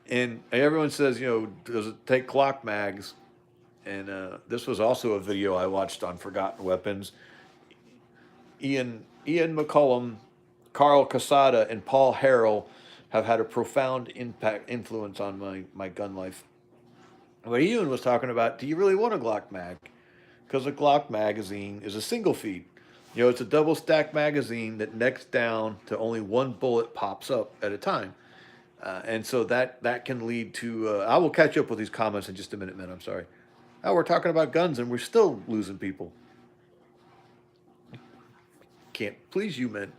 And everyone says, does it take Glock mags? And this was also a video I watched on Forgotten Weapons. Ian McCullum, Carl Casada, and Paul Harrell have had a profound influence on my gun life. But Ian was talking about, do you really want a Glock mag? Because a Glock magazine is a single feed. It's a double stack magazine that necks down to only one bullet pops up at a time. And so that can lead to, I will catch up with these comments in just a minute, man. I'm sorry. Oh, we're talking about guns and we're still losing people. Can't please you, men.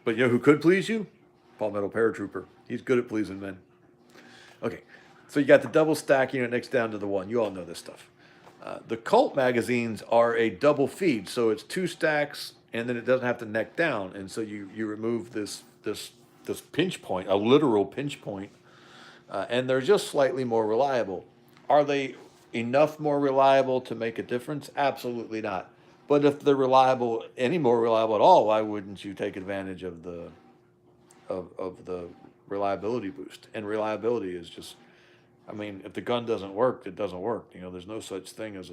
But you know who could please you? Palmetto Paratrooper. He's good at pleasing men. Okay, so you got the double stack unit next down to the one. You all know this stuff. The Colt magazines are a double feed, so it's two stacks, and then it doesn't have to neck down, and so you remove this pinch point, a literal pinch point, and they're just slightly more reliable. Are they enough more reliable to make a difference? Absolutely not. But if they're reliable, any more reliable at all, why wouldn't you take advantage of the reliability boost? And reliability is just, I mean, if the gun doesn't work, it doesn't work. There's no such thing as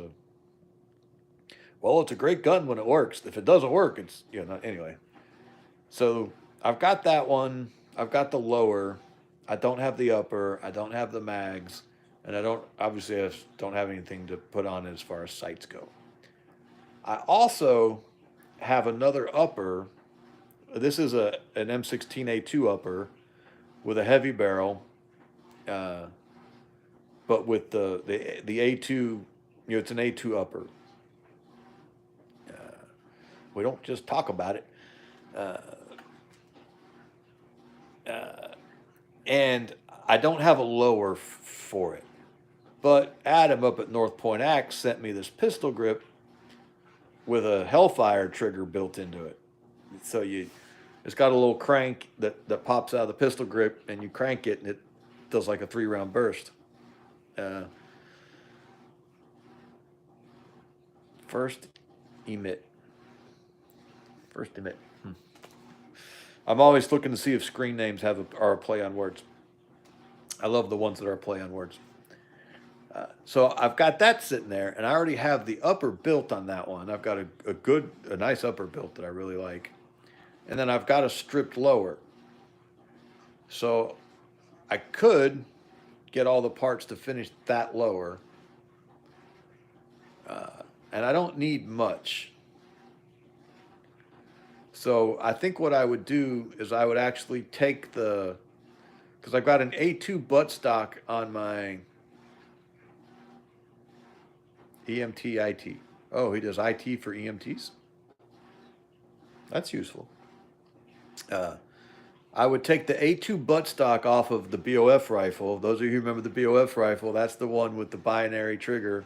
it's a great gun when it works. If it doesn't work, it's, not, anyway. So I've got that one. I've got the lower. I don't have the upper. I don't have the mags. And I don't have anything to put on as far as sights go. I also have another upper. This is an M16A2 upper with a heavy barrel, but with the A2, it's an A2 upper. We don't just talk about it. And I don't have a lower for it. But Adam up at North Point Axe sent me this pistol grip with a Hellfire trigger built into it. So it's got a little crank that pops out of the pistol grip, and you crank it, and it does like a 3-round burst. First emit. I'm always looking to see if screen names are a play on words. I love the ones that are a play on words. So I've got that sitting there, and I already have the upper built on that one. I've got a nice upper built that I really like. And then I've got a stripped lower. So I could get all the parts to finish that lower. And I don't need much. So I think what I would do is I would actually take because I've got an A2 buttstock on my EMT IT. Oh, he does IT for EMTs? That's useful. I would take the A2 buttstock off of the BOF rifle. Those of you who remember the BOF rifle, that's the one with the binary trigger.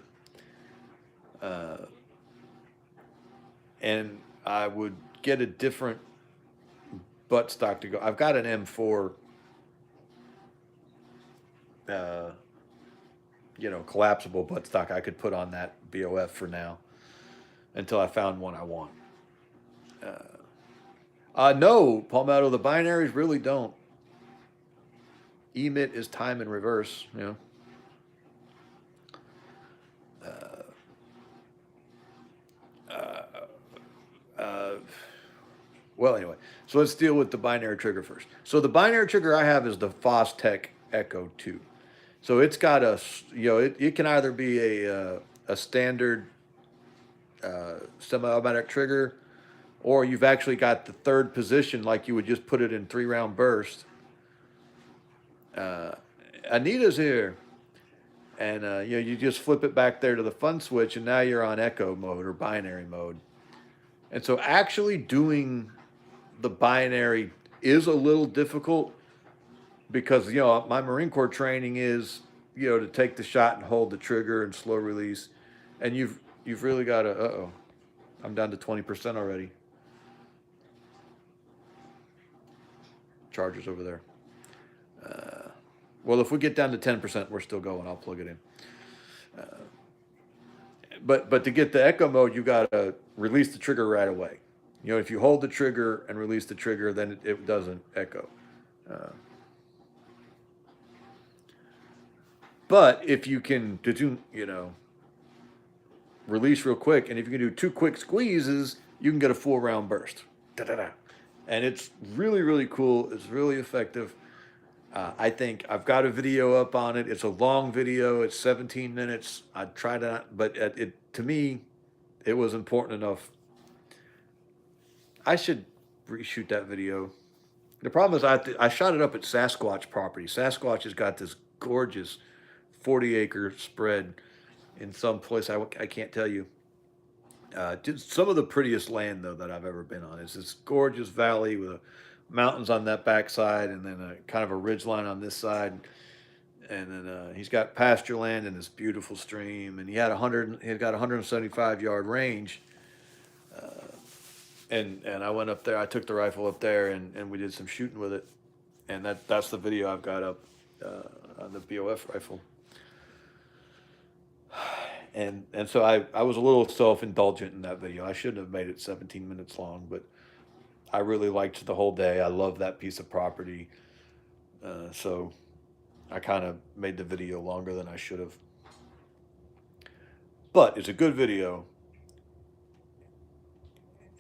And I would get a different buttstock to go. I've got an M4, collapsible buttstock I could put on that BOF for now until I found one I want. No, Palmetto, the binaries really don't. Emit is time in reverse, Well, anyway, so let's deal with the binary trigger first. So the binary trigger I have is the Fostech Echo 2. So it's got it can either be a standard semi-automatic trigger, or you've actually got the third position, like you would just put it in 3-round burst. Anita's here. And, you just flip it back there to the fun switch, and now you're on echo mode or binary mode. And so actually doing the binary is a little difficult, because my Marine Corps training is to take the shot and hold the trigger and slow release, and you've really got to. Uh-oh, I'm down to 20% already. Chargers over there. Well, if we get down to 10%, we're still going. I'll plug it in. But to get the echo mode, you got to release the trigger right away. If you hold the trigger and release the trigger, then it doesn't echo. But if you can do, release real quick, and if you can do 2 quick squeezes, you can get a full round burst. Da-da-da. And it's really, really cool. It's really effective. I think I've got a video up on it. It's a long video. It's 17 minutes. I tried to, but to me, it was important enough. I should reshoot that video. The problem is I shot it up at Sasquatch property. Sasquatch has got this gorgeous 40-acre spread in some place I can't tell you. Just some of the prettiest land though that I've ever been on. It's this gorgeous valley with mountains on that backside, and then a kind of a ridge line on this side, and then he's got pasture land and this beautiful stream, and he had 175-yard range, and I went up there. I took the rifle up there, and we did some shooting with it, and that's the video I've got up on the BOF rifle. And so I was a little self-indulgent in that video. I shouldn't have made it 17 minutes long, but I really liked the whole day. I love that piece of property. So I kind of made the video longer than I should have. But it's a good video.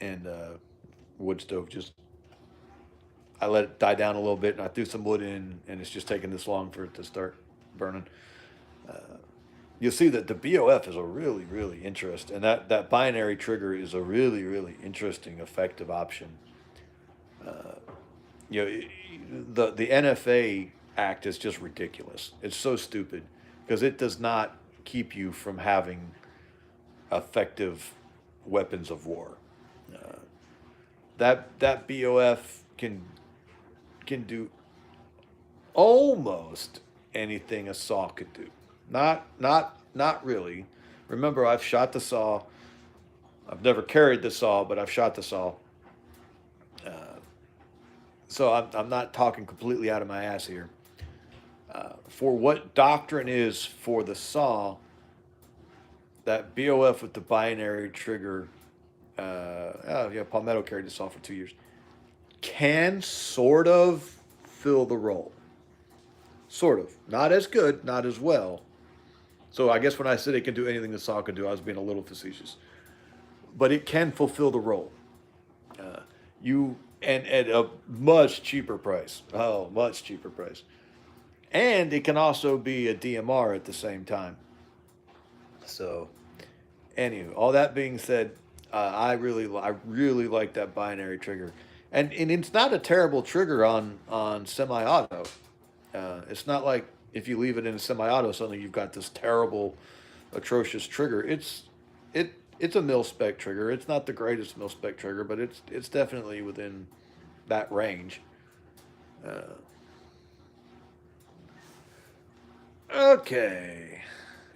And wood stove I let it die down a little bit, and I threw some wood in, and it's just taking this long for it to start burning. You'll see that the BOF is a really, really interesting, and that binary trigger is a really, really interesting, effective option. The NFA Act is just ridiculous. It's so stupid because it does not keep you from having effective weapons of war. That BOF can do almost anything a saw could do. Not really. Remember, I've shot the saw. I've never carried the saw, but I've shot the saw. So I'm not talking completely out of my ass here. For what doctrine is for the saw, that BOF with the binary trigger, Palmetto carried the saw for 2 years, can sort of fill the role. Sort of. Not as good, not as well. So I guess when I said it can do anything the saw can do, I was being a little facetious. But it can fulfill the role. And at a much cheaper price. Oh, much cheaper price. And it can also be a DMR at the same time. So, anyway, all that being said, I really like that binary trigger, and it's not a terrible trigger on semi-auto. It's not like if you leave it in a semi-auto, suddenly you've got this terrible, atrocious trigger. It's a mil-spec trigger. It's not the greatest mil-spec trigger, but it's definitely within that range. Okay.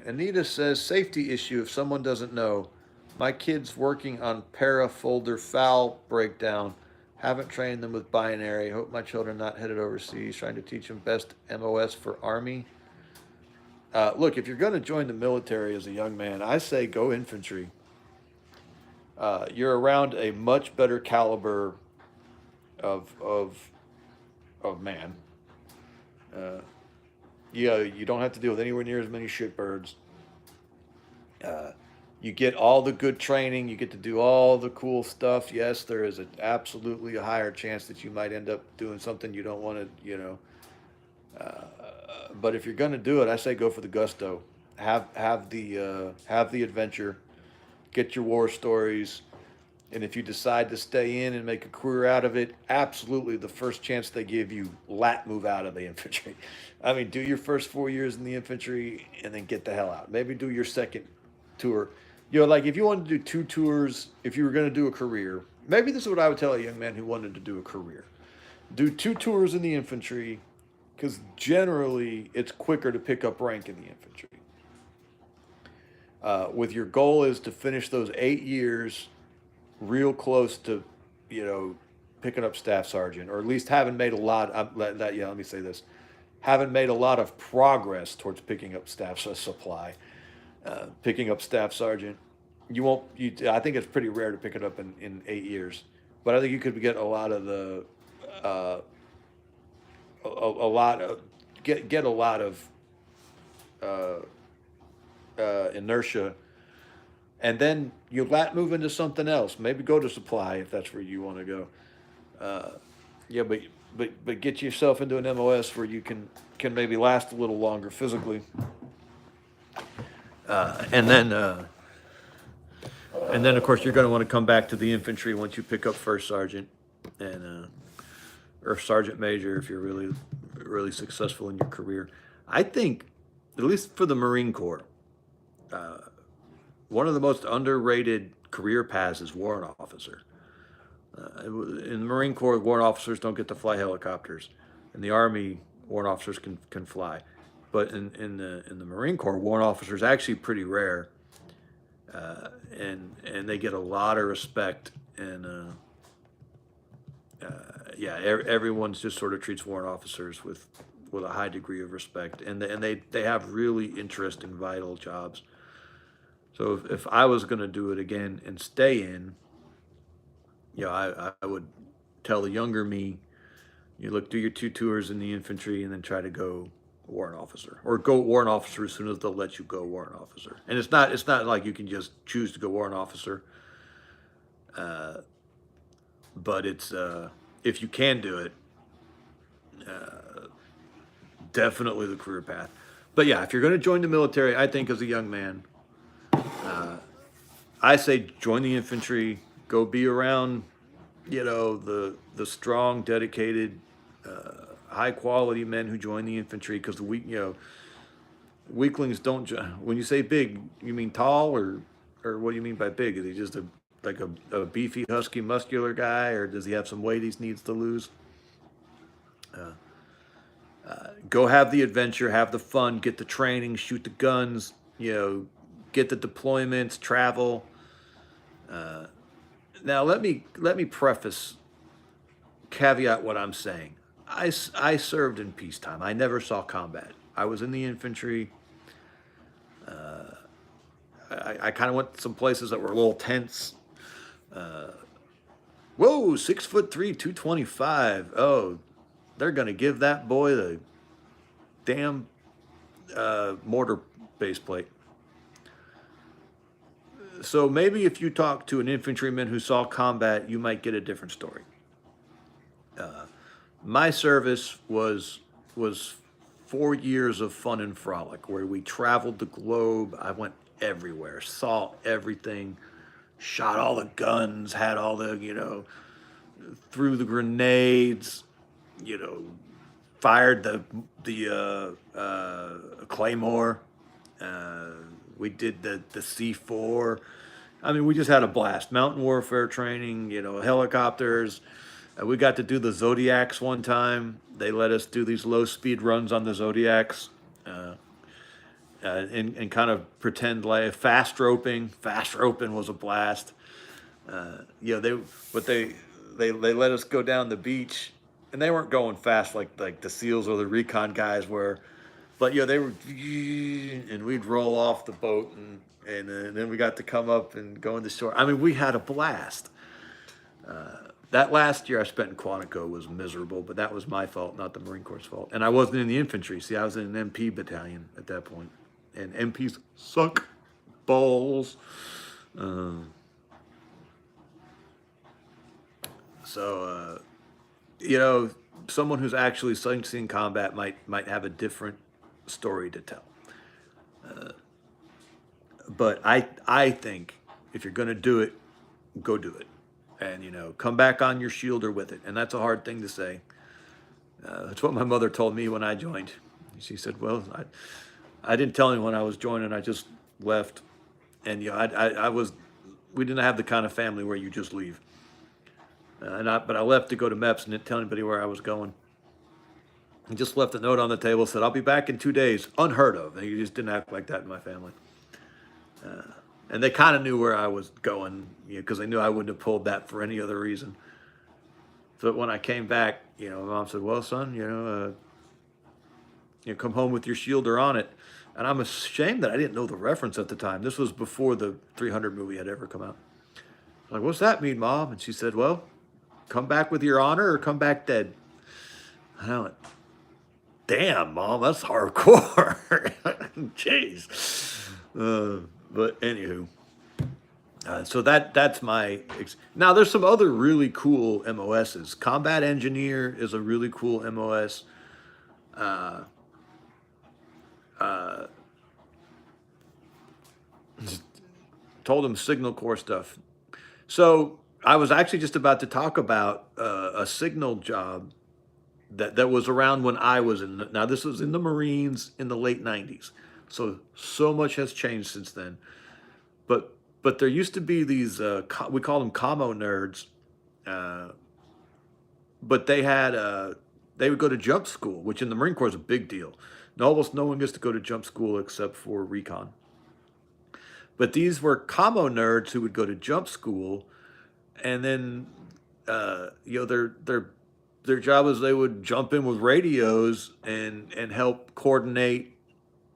Anita says, safety issue if someone doesn't know. My kid's working on para-folder foul breakdown. Haven't trained them with binary. Hope my children not headed overseas. Trying to teach them best MOS for Army. Look, if you're going to join the military as a young man, I say go infantry. You're around a much better caliber of man. You don't have to deal with anywhere near as many shitbirds. You get all the good training. You get to do all the cool stuff. Yes, there is absolutely a higher chance that you might end up doing something you don't want to, but if you're going to do it, I say go for the gusto. Have the adventure. Get your war stories. And if you decide to stay in and make a career out of it, absolutely the first chance they give you, move out of the infantry. I mean, do your first 4 years in the infantry and then get the hell out. Maybe do your second tour. Like if you wanted to do 2 tours, if you were going to do a career, maybe this is what I would tell a young man who wanted to do a career. Do 2 tours in the infantry, because generally it's quicker to pick up rank in the infantry. With your goal is to finish those 8 years real close to, you know, picking up staff sergeant, or at least having made a lot. Let me say this: haven't made a lot of progress towards picking up staff supply, picking up staff sergeant. You won't. I think it's pretty rare to pick it up in 8 years, but I think you could get a lot of the, uh, a lot of get a lot of uh, inertia, and then you move into something else. Maybe go to supply if that's where you want to go. Uh, yeah, but get yourself into an MOS where you can maybe last a little longer physically, and then of course you're going to want to come back to the infantry once you pick up first sergeant, and or sergeant major if you're really successful in your career. I think, at least for the Marine Corps, uh, one of the most underrated career paths is warrant officer. In the Marine Corps, warrant officers don't get to fly helicopters. In the Army, warrant officers can fly, but in the Marine Corps, warrant officers actually pretty rare, and they get a lot of respect. And yeah, everyone just sort of treats warrant officers with a high degree of respect, and they have really interesting, vital jobs. So if I was going to do it again and stay in, you know, I would tell the younger me, you look, do your 2 tours in the infantry and then try to go warrant officer, or go warrant officer as soon as they'll let you go warrant officer. And it's not like you can just choose to go warrant officer, uh, but it's if you can do it, uh, definitely the career path. But yeah, if you're going to join the military, I think as a young man, uh, I say join the infantry, go be around, you know, the strong, dedicated, high quality men who join the infantry, because the weaklings don't. When you say big, you mean tall, or what do you mean by big? Is he just a beefy, husky, muscular guy, or does he have some weight he needs to lose? Uh, Go have the adventure, have the fun, get the training, shoot the guns, you know, get the deployments, travel. Uh, Now let me preface, caveat what I'm saying. I served in peacetime. I never saw combat. I was in the infantry. Uh, I kind of went to some places that were a little tense. Uh, Whoa, 6'3", 225. Oh, they're gonna give that boy the damn mortar base plate. So maybe if you talk to an infantryman who saw combat, you might get a different story. Uh, my service was 4 years of fun and frolic, where we traveled the globe. I went everywhere, saw everything, shot all the guns, had all the, threw the grenades, you know, fired the claymore. Uh, we did the C4. I mean, we just had a blast. Mountain warfare training, helicopters. We got to do the Zodiacs one time. They let us do these low speed runs on the Zodiacs, and kind of pretend like fast roping. Fast roping was a blast. They let us go down the beach, and they weren't going fast like the SEALs or the recon guys were, but they were, and we'd roll off the boat, and then we got to come up and go in the shore. I mean, we had a blast. That last year I spent in Quantico was miserable, but that was my fault, not the Marine Corps' fault. And I wasn't in the infantry. See, I was in an MP battalion at that point, and MPs suck balls. Um, so, someone who's actually seen combat might have a different story to tell. Uh, but I think if you're going to do it, go do it, and come back on your shield or with it. And that's a hard thing to say. That's what my mother told me when I joined. She said, "Well, I didn't tell anyone I was joining. I just left." And I was. We didn't have the kind of family where you just leave. But I left to go to MEPS and didn't tell anybody where I was going. He just left a note on the table, said, "I'll be back in 2 days." Unheard of. And he just didn't act like that in my family. And they kind of knew where I was going, because they knew I wouldn't have pulled that for any other reason. So when I came back, my mom said, "Well, son, come home with your shielder on it." And I'm ashamed that I didn't know the reference at the time. This was before the 300 movie had ever come out. I'm like, "What's that mean, Mom?" And she said, "Well, come back with your honor or come back dead." And I went, "Damn, Mom, that's hardcore." Jeez. But anywho, so that's my. Now there's some other really cool MOSs. Combat Engineer is a really cool MOS. Uh, uh, Told him Signal Corps stuff. So I was actually just about to talk about a signal job that was around when I was in. Now this was in the Marines in the late '90s. So much has changed since then. But there used to be these we call them commo nerds, uh, but they would go to jump school, which in the Marine Corps is a big deal. Almost no one gets to go to jump school except for recon. But these were commo nerds who would go to jump school, and then their job is they would jump in with radios and help coordinate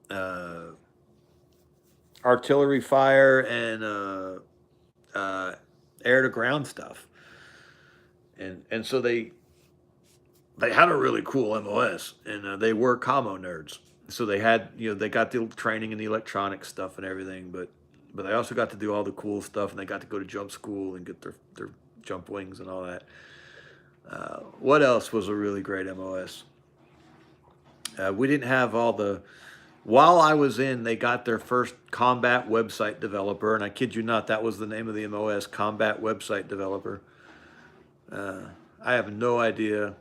uh, artillery fire and uh, air to ground stuff. And so they had a really cool MOS, and they were commo nerds. So they had they got the training in the electronic stuff and everything, but they also got to do all the cool stuff, and they got to go to jump school and get their jump wings and all that. What else was a really great MOS? We didn't have all the. While I was in, they got their first combat website developer, and I kid you not, that was the name of the MOS, Combat Website Developer. Uh, I have no idea.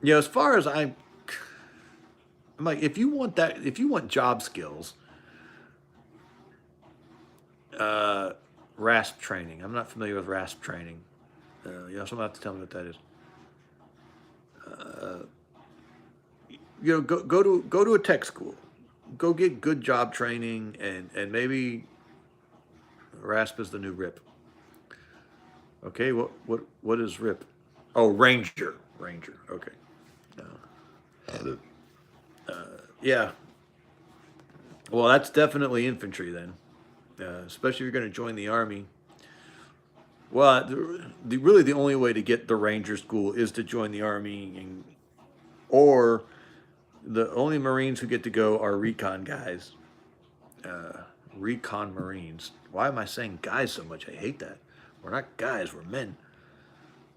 As far as I'm like, if you want job skills, uh, RASP training. I'm not familiar with RASP training. Someone have to tell me what that is. Uh, go to a tech school, go get good job training, and maybe RASP is the new RIP. Okay, what is RIP? Oh, Ranger. Okay. Yeah. Well, that's definitely infantry then, especially if you're going to join the army. Well, really the only way to get the Ranger school is to join the army, or the only Marines who get to go are recon guys, recon Marines. Why am I saying guys so much? I hate that. We're not guys, we're men.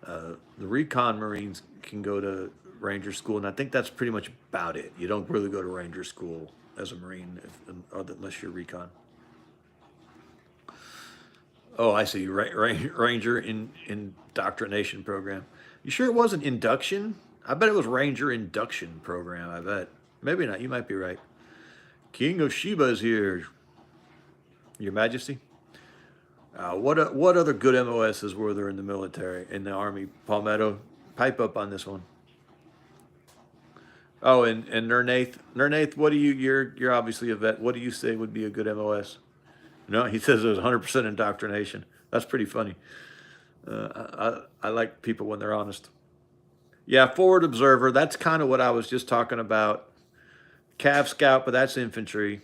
The recon Marines can go to Ranger school, and I think that's pretty much about it. You don't really go to Ranger school as a Marine unless you're recon. Oh, I see. Ranger indoctrination program. You sure it wasn't induction? I bet it was Ranger induction program. I bet. Maybe not. You might be right. King of Sheba is here, Your Majesty. What other good MOSs were there in the military, in the Army? Palmetto, pipe up on this one. Oh, and Nernath, what do you're obviously a vet. What do you say would be a good MOS? No, he says it was 100% indoctrination. That's pretty funny. I like people when they're honest. Yeah, forward observer. That's kind of what I was just talking about. Cav Scout, but that's infantry.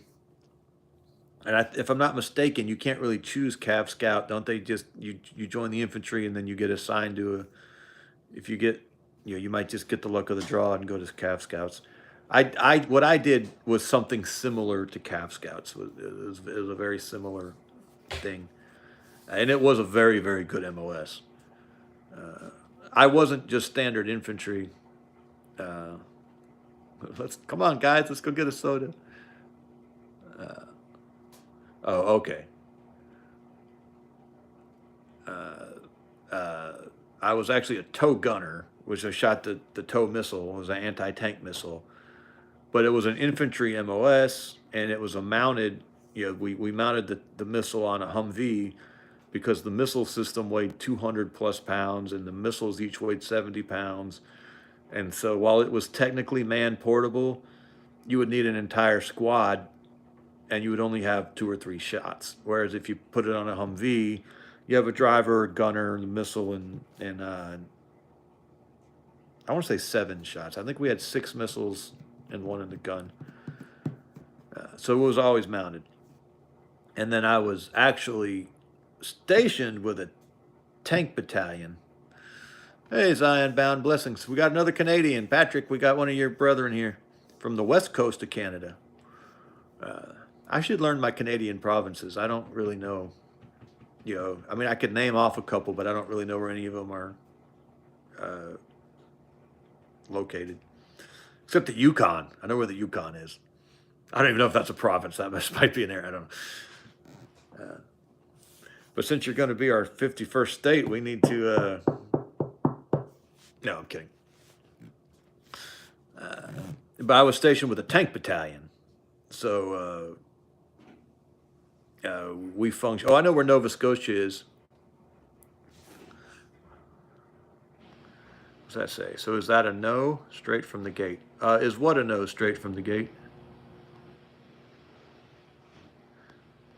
And if I'm not mistaken, you can't really choose Cav Scout, don't they? Just you join the infantry and then you get assigned to a. If you get, you might just get the luck of the draw and go to Cav Scouts. What I did was something similar to Cav Scouts. It was a very similar thing, and it was a very very good MOS. I wasn't just standard infantry. Uh, let's come on, guys. Let's go get a soda. Oh, okay. Uh, I was actually a tow gunner, which I shot the tow missile. It was an anti-tank missile, but it was an infantry MOS, and it was a mounted. We mounted the missile on a Humvee because the missile system weighed 200 plus pounds, and the missiles each weighed 70 pounds, And so while it was technically man portable, you would need an entire squad and you would only have 2 or 3 shots. Whereas if you put it on a Humvee, you have a driver, a gunner, the missile, and I want to say 7 shots. I think we had 6 missiles and one in the gun. So it was always mounted. And then I was actually stationed with a tank battalion. Hey, Zion Bound Blessings. We got another Canadian. Patrick, we got one of your brethren here from the west coast of Canada. I should learn my Canadian provinces. I don't really know. I mean, I could name off a couple, but I don't really know where any of them are located. Except the Yukon. I know where the Yukon is. I don't even know if that's a province. That might be an area. I don't know. But since you're going to be our 51st state, we need to. No, I'm kidding. But I was stationed with a tank battalion. So we function. Oh, I know where Nova Scotia is. What does that say? So is that a no straight from the gate? Is what a no straight from the gate?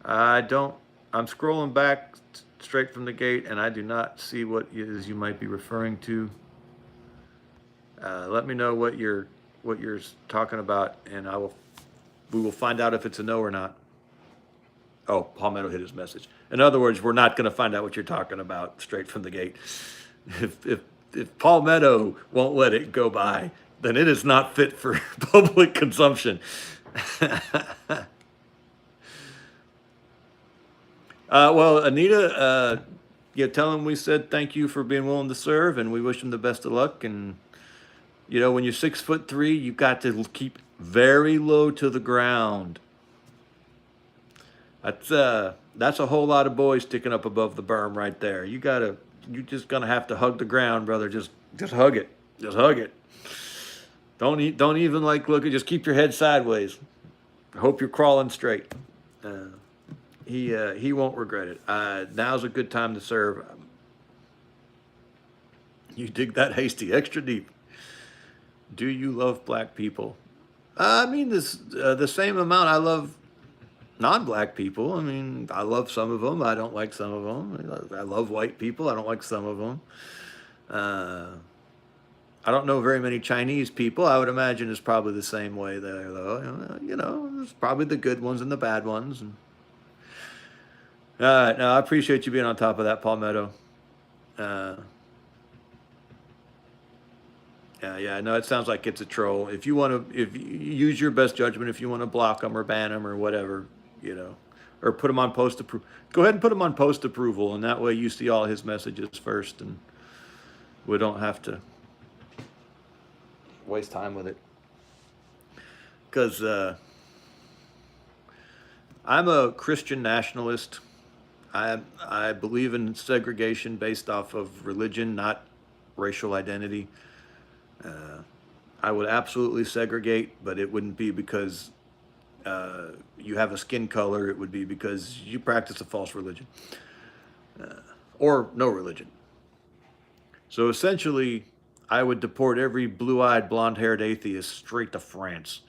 I don't. I'm scrolling back straight from the gate, and I do not see what it is you might be referring to. Let me know what you're talking about, and we will find out if it's a no or not. Oh, Palmetto hit his message. In other words, we're not going to find out what you're talking about straight from the gate. If Palmetto won't let it go by, then it is not fit for public consumption. Well, Anita, tell him we said thank you for being willing to serve, and we wish him the best of luck. And when you're 6'3", you've got to keep very low to the ground. That's a whole lot of boys sticking up above the berm right there. You're just gonna have to hug the ground, brother. Just hug it. Just hug it. Don't even look at. Just keep your head sideways. I hope you're crawling straight. He won't regret it. Now's a good time to serve. You dig that, Hasty? Extra deep. Do you love black people? I mean, the same amount I love non-black people. I mean, I love some of them. I don't like some of them. I love white people. I don't like some of them. I don't know very many Chinese people. I would imagine it's probably the same way there, though. There's probably the good ones and the bad ones. No, I appreciate you being on top of that, Palmetto. Yeah, no, it sounds like it's a troll. If you use your best judgment, if you want to block them or ban them or whatever, or put them on post approval, go ahead and put them on post approval, and that way you see all his messages first, and we don't have to waste time with it. Because I'm a Christian nationalist. I believe in segregation based off of religion, not racial identity. I would absolutely segregate, but it wouldn't be because you have a skin color. It would be because you practice a false religion or no religion. So essentially, I would deport every blue-eyed, blonde-haired atheist straight to France,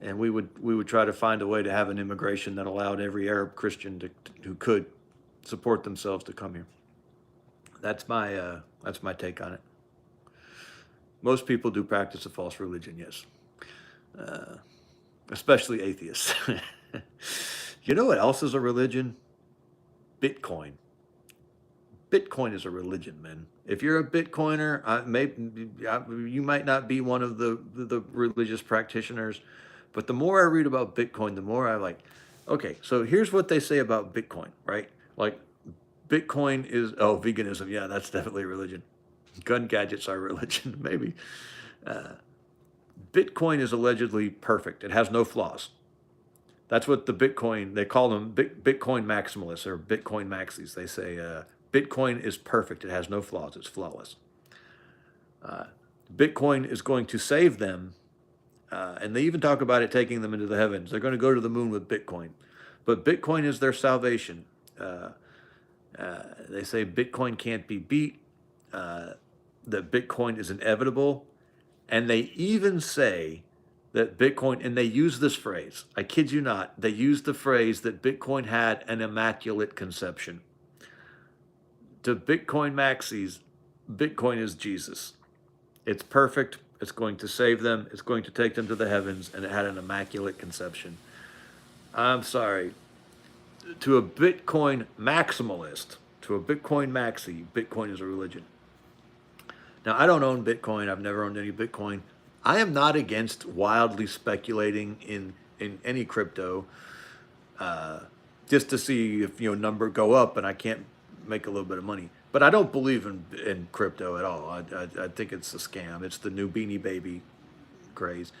and we would try to find a way to have an immigration that allowed every Arab Christian who could support themselves to come here. That's my take on it. Most people do practice a false religion, yes. Especially atheists. You know what else is a religion? Bitcoin. Bitcoin is a religion, man. If you're a Bitcoiner, you might not be one of the religious practitioners, but the more I read about Bitcoin, the more I like, okay, so here's what they say about Bitcoin, right? Like, Bitcoin is, veganism, yeah, that's definitely a religion. Gun gadgets are religion, maybe. Bitcoin is allegedly perfect. It has no flaws. That's what they call them Bitcoin maximalists or Bitcoin maxis. They say Bitcoin is perfect. It has no flaws. It's flawless. Bitcoin is going to save them. And they even talk about it taking them into the heavens. They're going to go to the moon with Bitcoin. But Bitcoin is their salvation. They say Bitcoin can't be beat. That Bitcoin is inevitable. And they even say that Bitcoin, and they use this phrase, I kid you not, they use the phrase that Bitcoin had an immaculate conception. To Bitcoin maxis, Bitcoin is Jesus. It's perfect. It's going to save them. It's going to take them to the heavens, and it had an immaculate conception. I'm sorry. To a Bitcoin maximalist, to a Bitcoin maxi, Bitcoin is a religion. Now, I don't own Bitcoin. I've never owned any Bitcoin. I am not against wildly speculating in any crypto, uh, just to see if number go up and I can't make a little bit of money. But I don't believe in crypto at all. I think it's a scam. It's the new Beanie Baby craze.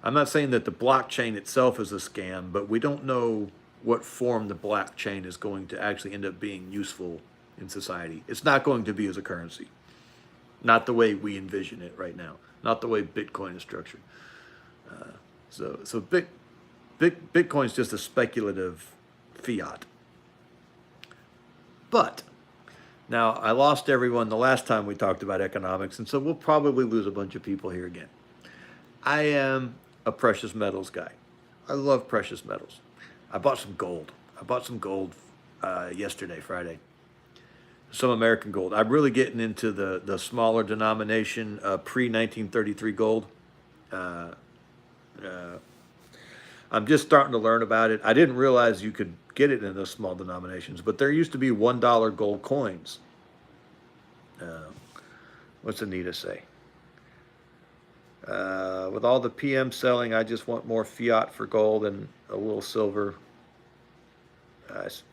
I'm not saying that the blockchain itself is a scam, but we don't know what form the blockchain is going to actually end up being useful in society. It's not going to be as a currency, not the way we envision it right now, not the way Bitcoin is structured. So Bitcoin's just a speculative fiat. But now I lost everyone the last time we talked about economics, and so we'll probably lose a bunch of people here again. I am a precious metals guy. I love precious metals. I bought some gold. I bought some gold yesterday, Friday. Some American gold. I'm really getting into the smaller denomination pre-1933 gold. Uh, uh, I'm just starting to learn about it. I didn't realize you could get it in those small denominations, but there used to be $1 gold coins. Uh, what's Anita say? With all the PM selling, I just want more fiat for gold and a little silver.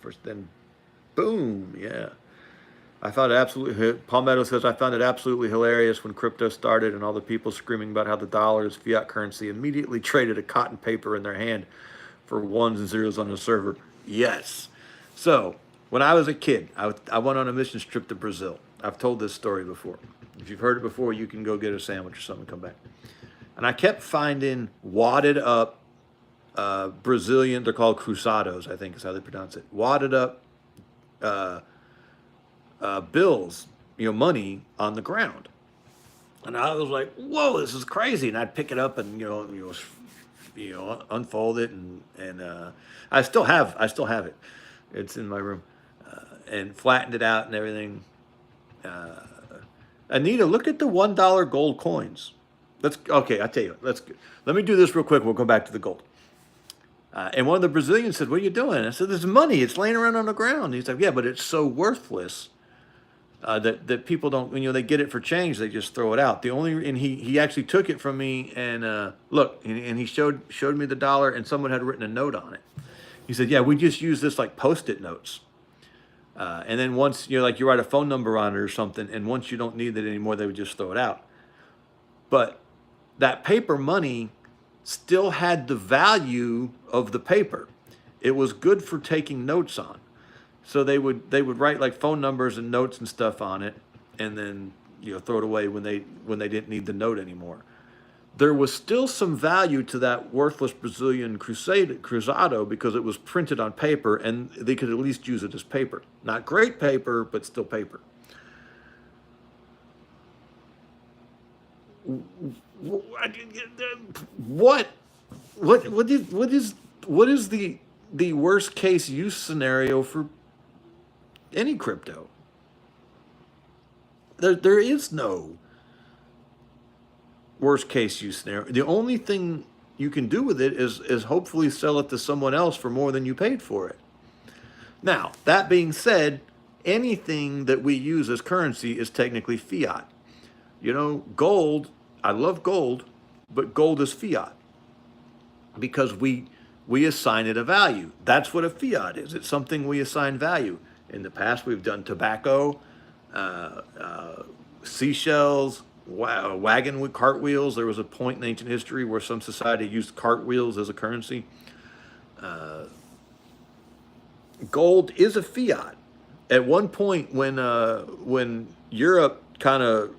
First, then, boom, yeah. I found it absolutely, Palmetto says, I found it absolutely hilarious when crypto started and all the people screaming about how the dollar is fiat currency immediately traded a cotton paper in their hand for ones and zeros on the server. Yes. So, when I was a kid, I went on a mission trip to Brazil. I've told this story before. If you've heard it before, you can go get a sandwich or something and come back. And I kept finding wadded up Brazilian, they're called cruzados, I think is how they pronounce it. Wadded up bills, money on the ground. And I was like, whoa, this is crazy. And I'd pick it up and, unfold it. And I still have it. It's in my room. And flattened it out and everything. Anita, look at the $1 gold coins. Okay, I'll tell you. Let me do this real quick. We'll go back to the gold. And one of the Brazilians said, what are you doing? I said, there's money. It's laying around on the ground. And he's like, yeah, but it's so worthless that people don't, they get it for change. They just throw it out. And he actually took it from me and look, and he showed me the dollar and someone had written a note on it. He said, yeah, we just use this like Post-it notes. And then once, you write a phone number on it or something, and once you don't need it anymore, they would just throw it out. But that paper money still had the value of the paper. It was good for taking notes on. So they would write like phone numbers and notes and stuff on it, and then throw it away when they didn't need the note anymore. There was still some value to that worthless Brazilian cruzado because it was printed on paper, and they could at least use it as paper. Not great paper, but still paper. What is the worst case use scenario for any crypto? There is no worst case use scenario. The only thing you can do with it is hopefully sell it to someone else for more than you paid for it. Now, that being said, anything that we use as currency is technically fiat. Gold, I love gold, but gold is fiat because we assign it a value. That's what a fiat is. It's something we assign value. In the past, we've done tobacco, seashells, wagon with cartwheels. There was a point in ancient history where some society used cartwheels as a currency. Gold is a fiat. At one point, when Europe kind of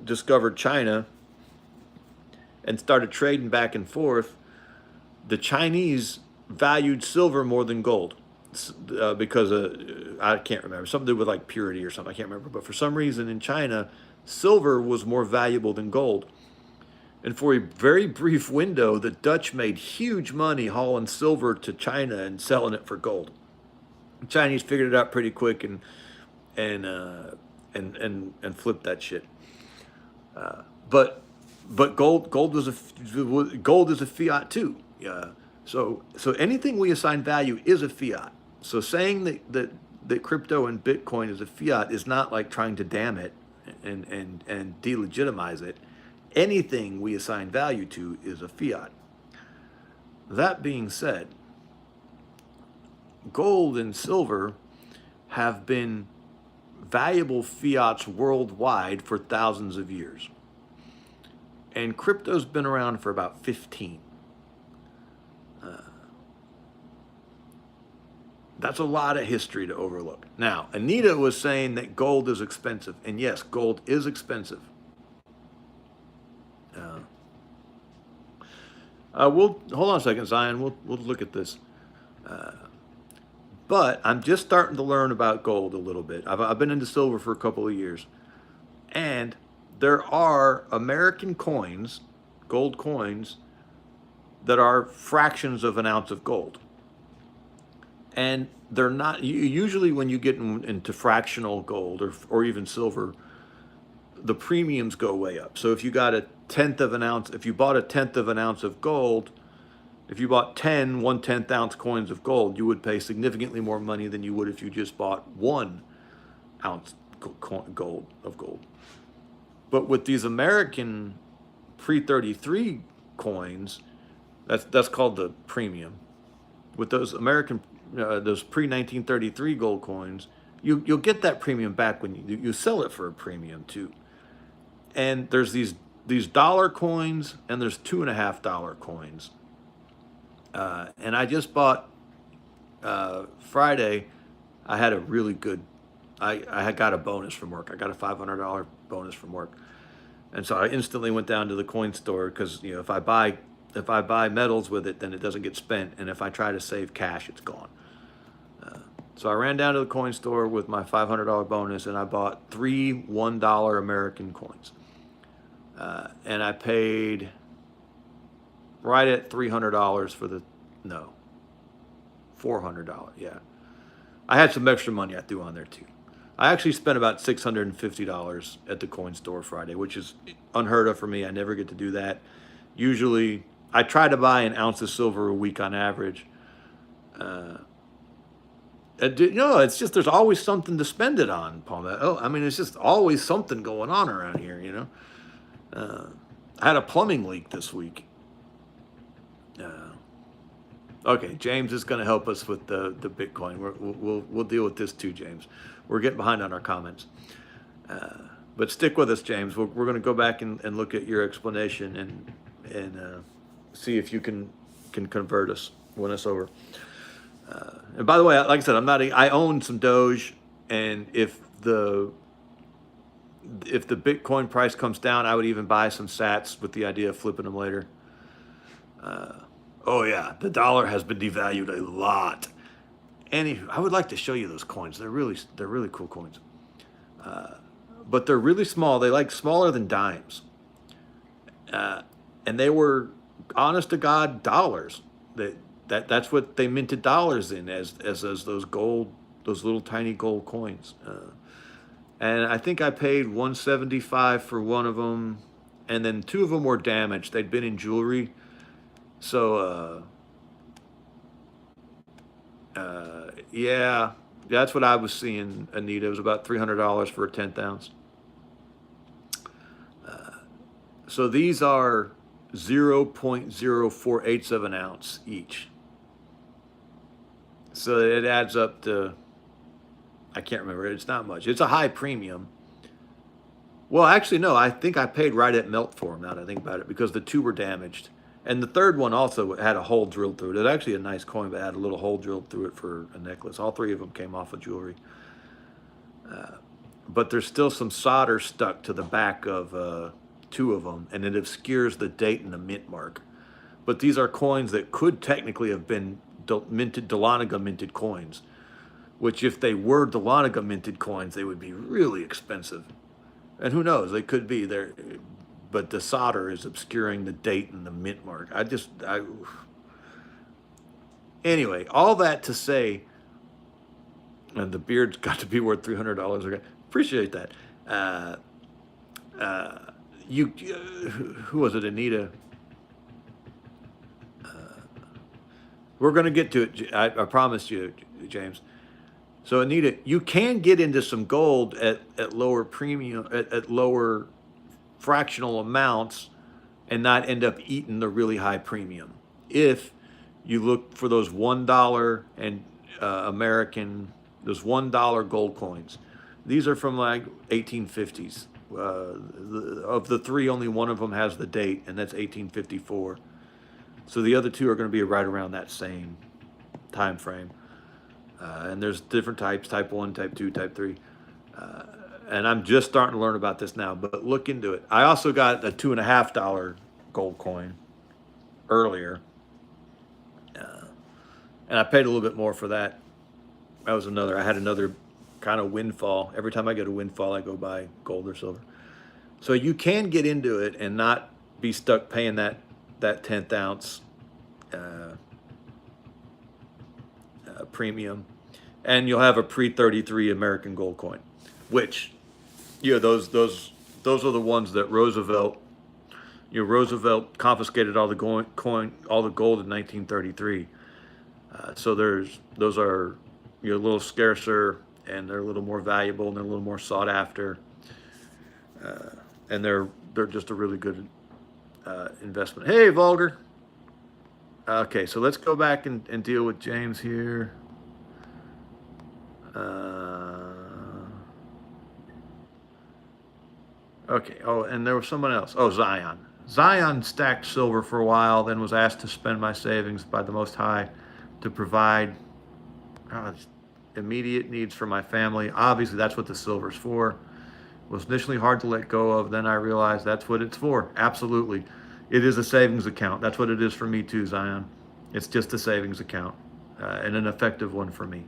discovered China and started trading back and forth, the Chinese valued silver more than gold because I can't remember, something to do with like purity or something. I can't remember, but for some reason in China, silver was more valuable than gold. And for a very brief window, the Dutch made huge money hauling silver to China and selling it for gold. The Chinese figured it out pretty quick and uh, and flipped that shit. But gold is a fiat too. So anything we assign value is a fiat. So saying that crypto and Bitcoin is a fiat is not like trying to damn it and delegitimize it. Anything we assign value to is a fiat. That being said, gold and silver have been valuable fiats worldwide for thousands of years. And crypto's been around for about 15. That's a lot of history to overlook. Now, Anita was saying that gold is expensive. And yes, gold is expensive. We'll hold on a second, Zion. We'll look at this. But I'm just starting to learn about gold a little bit. I've been into silver for a couple of years, and there are American coins, gold coins, that are fractions of an ounce of gold. And they're not usually when you get into fractional gold or even silver, the premiums go way up. So if you got a tenth of an ounce, if you bought a tenth of an ounce of gold, if you bought 10 1/10 ounce coins of gold, you would pay significantly more money than you would if you just bought 1 ounce gold. But with these American pre-33 coins, that's called the premium. With those American, those pre-1933 gold coins, you'll get that premium back when you sell it for a premium too. And there's these dollar coins and there's $2.50 coins. And I just bought Friday. I had a really good. I had got a bonus from work. I got a $500 bonus from work, and so I instantly went down to the coin store because if I buy metals with it, then it doesn't get spent, and if I try to save cash, it's gone. So I ran down to the coin store with my $500 bonus, and I bought 3 $1 American coins, and I paid right at $300 for $400. Yeah. I had some extra money I threw on there too. I actually spent about $650 at the coin store Friday, which is unheard of for me. I never get to do that. Usually, I try to buy an ounce of silver a week on average. It's just there's always something to spend it on, Paul. It's just always something going on around here. I had a plumbing leak this week. Okay, James is going to help us with the Bitcoin. We'll deal with this too, James. We're getting behind on our comments. But stick with us, James. We're going to go back and look at your explanation and see if you can convert us, win us over. And by the way, like I said, I own some Doge, and if the Bitcoin price comes down, I would even buy some Sats with the idea of flipping them later. Oh yeah, the dollar has been devalued a lot. I would like to show you those coins. They're really cool coins. But they're really small. They like smaller than dimes. And they were honest to God dollars. That's what they minted dollars in as those little tiny gold coins. And I think I paid $175 for one of them, and then 2 of them were damaged. They'd been in jewelry. So, yeah, that's what I was seeing, Anita. It was about $300 for a 10th ounce. So these are 0.048 of an ounce each. So it adds up to, I can't remember, it's not much. It's a high premium. Well, actually, no, I think I paid right at melt for them, now that I think about it, because the 2 were damaged. And the third one also had a hole drilled through it. It was actually a nice coin, but had a little hole drilled through it for a necklace. All 3 of them came off of jewelry. But there's still some solder stuck to the back of 2 of them, and it obscures the date and the mint mark. But these are coins that could technically have been Dahlonega minted coins, which if they were Dahlonega minted coins, they would be really expensive. And who knows, they could be. but the solder is obscuring the date and the mint mark. Anyway, all that to say, and the beard's got to be worth $300. Okay, appreciate that. Uh, uh, who was it, Anita? We're going to get to it. I promised you, James. So Anita, you can get into some gold at lower premium, at lower fractional amounts, and not end up eating the really high premium. If you look for those $1 and American, those $1 gold coins. These are from like 1850s. Of the three, only one of them has the date, and that's 1854. So the other two are going to be right around that same time frame. And there's different types, type 1, type 2, type 3. And I'm just starting to learn about this now, but look into it. I also got a $2.50 gold coin earlier. And I paid a little bit more for that. I had another kind of windfall. Every time I get a windfall, I go buy gold or silver. So you can get into it and not be stuck paying that 10th ounce premium, and you'll have a pre-33 American gold coin, which, those are the ones that Roosevelt confiscated all the gold in 1933. So those are a little scarcer, and they're a little more valuable, and they're a little more sought after, and they're just a really good investment. Hey, Vulgar. Okay, so let's go back and deal with James here. Okay, and there was someone else. Oh, Zion. Zion stacked silver for a while, then was asked to spend my savings by the Most High to provide immediate needs for my family. Obviously, that's what the silver's for. It was initially hard to let go of. Then I realized that's what it's for. Absolutely. It is a savings account. That's what it is for me too, Zion. It's just a savings account, and an effective one for me.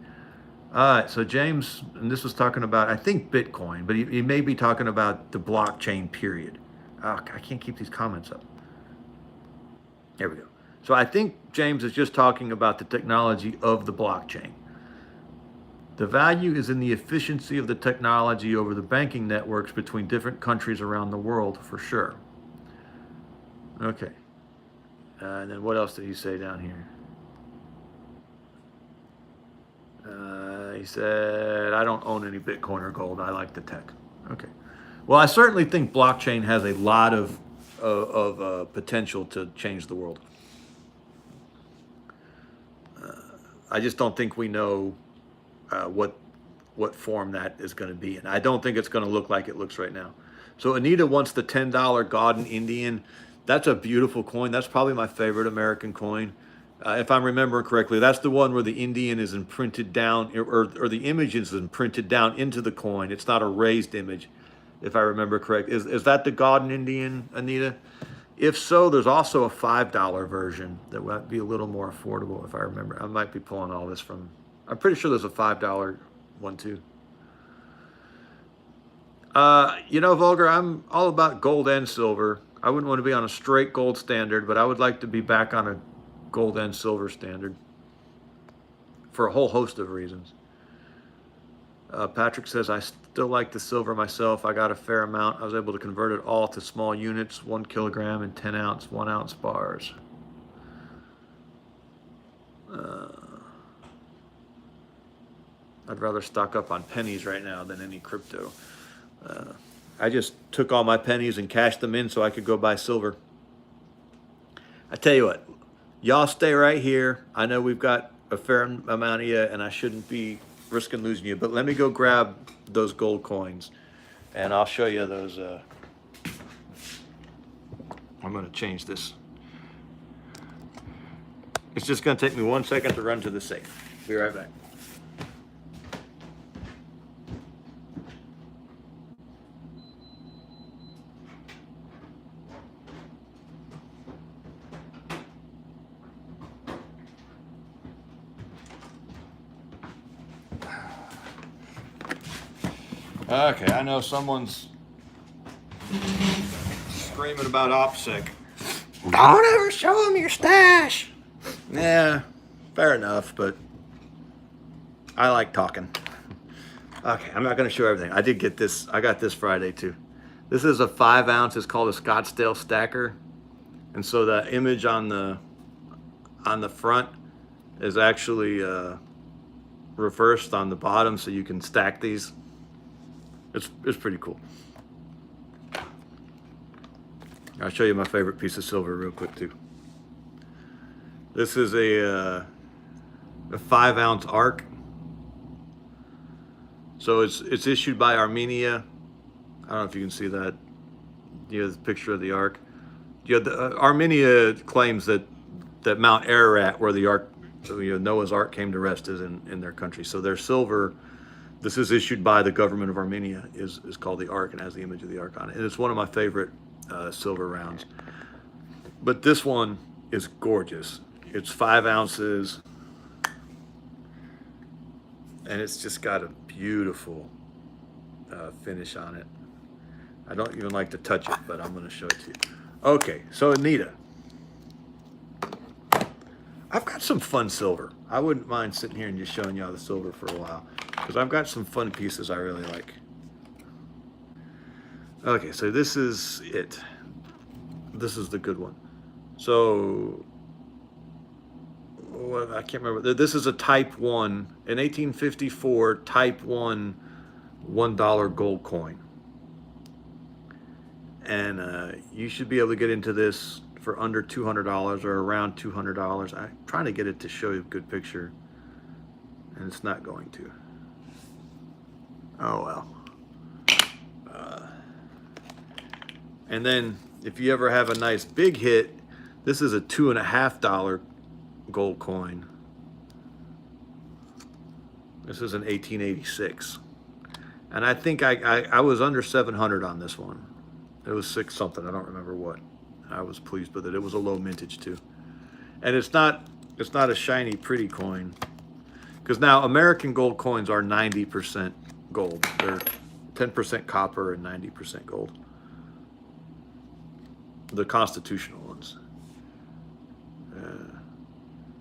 All right, so James, and this was talking about, I think, Bitcoin, but he may be talking about the blockchain period. Oh, I can't keep these comments up. There we go. So I think James is just talking about the technology of the blockchain. The value is in the efficiency of the technology over the banking networks between different countries around the world, for sure. Okay. And then what else did he say down here? He said, I don't own any Bitcoin or gold. I like the tech. Okay. Well, I certainly think blockchain has a lot of potential to change the world. I just don't think we know what form that is going to be. And I don't think it's going to look like it looks right now. So Anita wants the $10 God and Indian. That's a beautiful coin. That's probably my favorite American coin. If I'm remembering correctly, that's the one where the Indian is imprinted down, or the image is imprinted down into the coin. It's not a raised image, if I remember correct. Is that the God and Indian, Anita? If so, there's also a $5 version that would be a little more affordable, if I remember. I might be pulling all this from, I'm pretty sure there's a $5 one too. Vulgar, I'm all about gold and silver. I wouldn't want to be on a straight gold standard, but I would like to be back on a gold and silver standard for a whole host of reasons. Patrick says, I still like the silver myself. I got a fair amount. I was able to convert it all to small units, 1 kilogram and 10 ounce, 1 ounce bars. I'd rather stock up on pennies right now than any crypto. I just took all my pennies and cashed them in so I could go buy silver. I tell you what, y'all stay right here. I know we've got a fair amount of you, and I shouldn't be risking losing you, but let me go grab those gold coins, and I'll show you those. I'm going to change this. It's just going to take me 1 second to run to the safe. Be right back. Okay, I know someone's screaming about OPSEC. Don't ever show him your stash. Yeah, fair enough, but I like talking. Okay, I'm not going to show everything. I did get this. I got this Friday too. This is a 5 ounce. It's called a Scottsdale stacker, and so the image on the front is actually reversed on the bottom, so you can stack these. It's pretty cool. I'll show you my favorite piece of silver real quick too. This is a 5 ounce arc. So it's issued by Armenia. I don't know if you can see that. You have the picture of the ark. You have Armenia claims that Mount Ararat, where the ark, Noah's Ark came to rest, is in their country. So their silver, this is issued by the government of Armenia, is called the ark and has the image of the ark on it. And it's one of my favorite silver rounds. But this one is gorgeous. It's 5 ounces, and it's just got a beautiful finish on it. I don't even like to touch it, but I'm going to show it to you. Okay, so Anita, I've got some fun silver. I wouldn't mind sitting here and just showing y'all the silver for a while, because I've got some fun pieces I really like. Okay, so this is it. This is the good one. So, I can't remember. This is a Type 1, an 1854 Type 1 $1 gold coin. And you should be able to get into this for under $200 or around $200. I'm trying to get it to show you a good picture, and it's not going to. Oh well. And then if you ever have a nice big hit, this is a $2.50 gold coin. This is an 1886. And I think I was under 700 on this one. It was 6 something, I don't remember what. I was pleased with it. It was a low mintage too. And it's not a shiny, pretty coin. Because now American gold coins are 90% gold. They're 10% copper and 90% gold. The constitutional ones.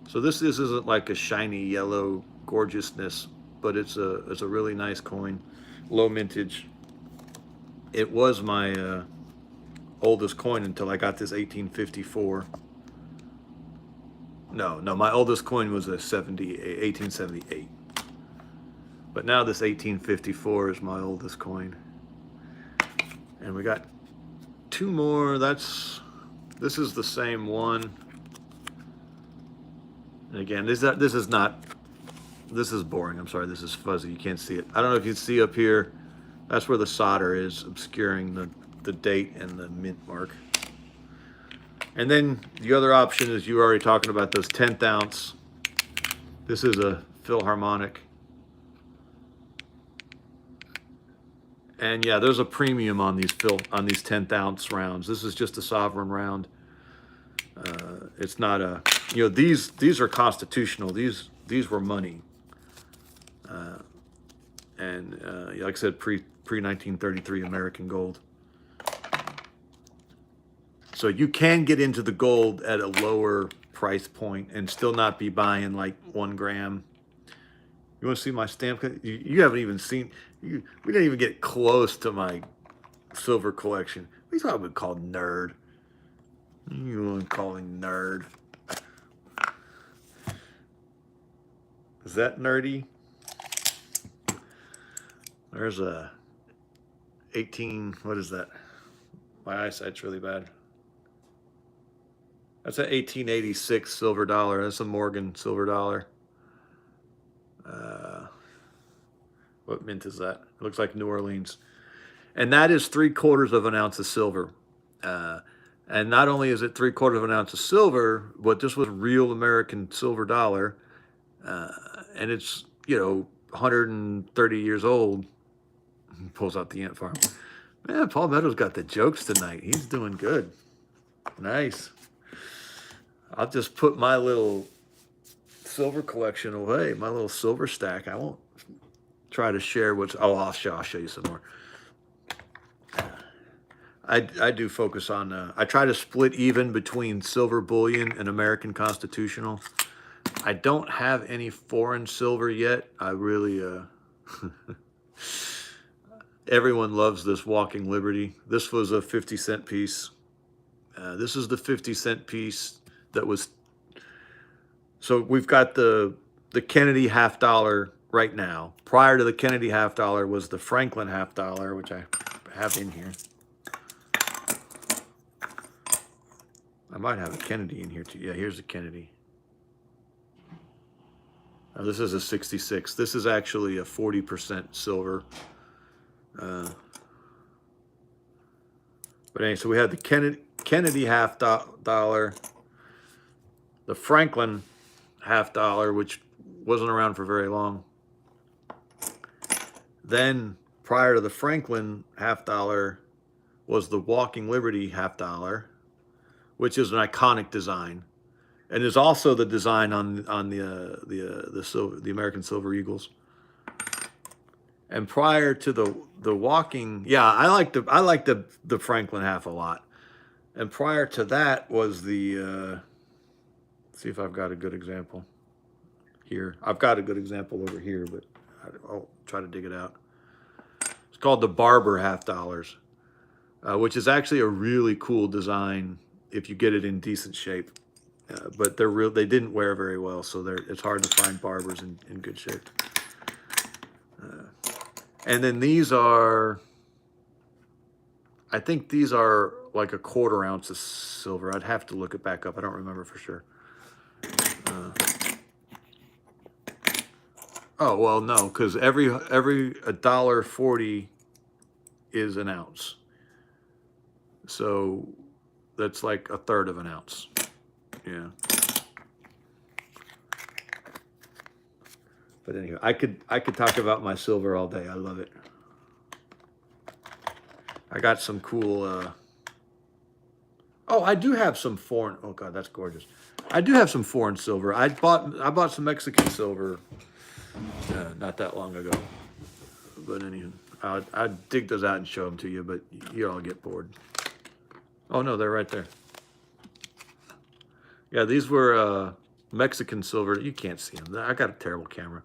So this isn't like a shiny yellow gorgeousness, but it's a really nice coin, low mintage. It was my oldest coin until I got this 1854. No, my oldest coin was a 1878. But now this 1854 is my oldest coin. And we got 2 more. This is the same one. And again, this is boring. I'm sorry, this is fuzzy. You can't see it. I don't know if you can see up here. That's where the solder is obscuring the date and the mint mark. And then the other option is, you were already talking about those 10th ounce. This is a Philharmonic. And yeah, there's a premium on these 10th ounce rounds. This is just a sovereign round. It's not a, these are constitutional. These were money. Like I said, pre-1933 American gold. So you can get into the gold at a lower price point and still not be buying like 1 gram. You want to see my stamp? You haven't even seen. We didn't even get close to my silver collection. We thought I would call nerd. You want to call me nerd? Is that nerdy? There's a 18. What is that? My eyesight's really bad. That's an 1886 silver dollar. That's a Morgan silver dollar. What mint is that? It looks like New Orleans. And that is 3/4 of an ounce of silver. And not only is it 3/4 of an ounce of silver, but this was real American silver dollar. And it's, 130 years old. He pulls out the ant farm. Man, Paul Meadows got the jokes tonight. He's doing good. Nice. I'll just put my little silver collection away, my little silver stack. I won't try to share I'll show you some more. I do focus on. I try to split even between silver bullion and American constitutional. I don't have any foreign silver yet. I really. Everyone loves this Walking Liberty. This was a 50-cent piece. This is the 50-cent piece that was. So we've got the Kennedy half dollar right now. Prior to the Kennedy half dollar was the Franklin half dollar, which I have in here. I might have a Kennedy in here too. Yeah, here's a Kennedy. Now this is a 66. This is actually a 40% silver. But anyway, so we had the Kennedy half dollar, the Franklin half dollar, which wasn't around for very long. Then prior to the Franklin half dollar was the Walking Liberty half dollar, which is an iconic design, and is also the design on the American Silver Eagles. And prior to the Walking, yeah, I like the Franklin half a lot. And prior to that was the see if I've got a good example here. I've got a good example over here, but I'll try to dig it out. It's called the Barber half dollars, which is actually a really cool design if you get it in decent shape. But they didn't wear very well, so it's hard to find barbers in good shape. And then these are, I think these are like a 1/4 ounce of silver. I'd have to look it back up. I don't remember for sure. Oh, well, no, because every $1.40 is an ounce. So that's like 1/3 of an ounce. Yeah. But anyway, I could talk about my silver all day. I love it. I got some cool. Oh, I do have some foreign. Oh God, that's gorgeous. I do have some foreign silver. I bought some Mexican silver not that long ago. But anyway, I'll dig those out and show them to you. But you all get bored. Oh no, they're right there. Yeah, these were Mexican silver. You can't see them. I got a terrible camera.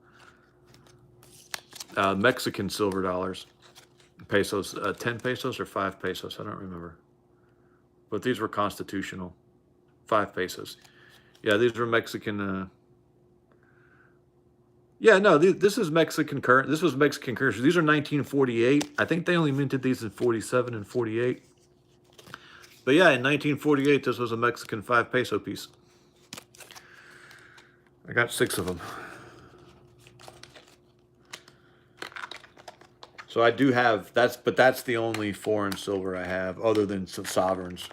Mexican silver dollars, pesos, 10 pesos or 5 pesos. I don't remember. But these were constitutional, 5 pesos. Yeah, these were Mexican. Yeah, no, this is Mexican currency. This was Mexican currency. These are 1948. I think they only minted these in 47 and 48. But yeah, in 1948, this was a Mexican 5 peso piece. I got 6 of them. So I do have, but that's the only foreign silver I have other than some sovereigns.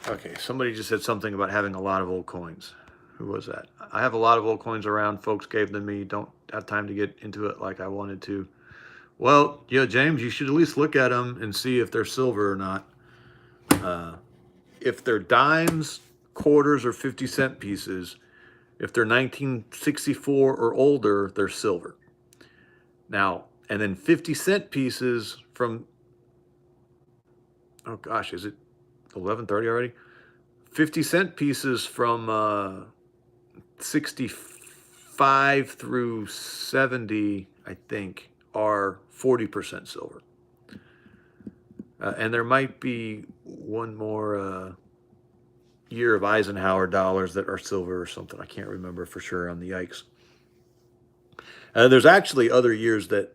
Okay, somebody just said something about having a lot of old coins. Who was that? I have a lot of old coins around. Folks gave them to me. Don't have time to get into it like I wanted to. Well, yeah, James, you should at least look at them and see if they're silver or not. If they're dimes, quarters, or 50-cent pieces, if they're 1964 or older, they're silver. Now, and then 50-cent pieces from, oh gosh, is it 11:30 already? 50-cent pieces from 65 through 70, I think, are 40% silver. And there might be one more year of Eisenhower dollars that are silver or something. I can't remember for sure on the yikes. There's actually other years that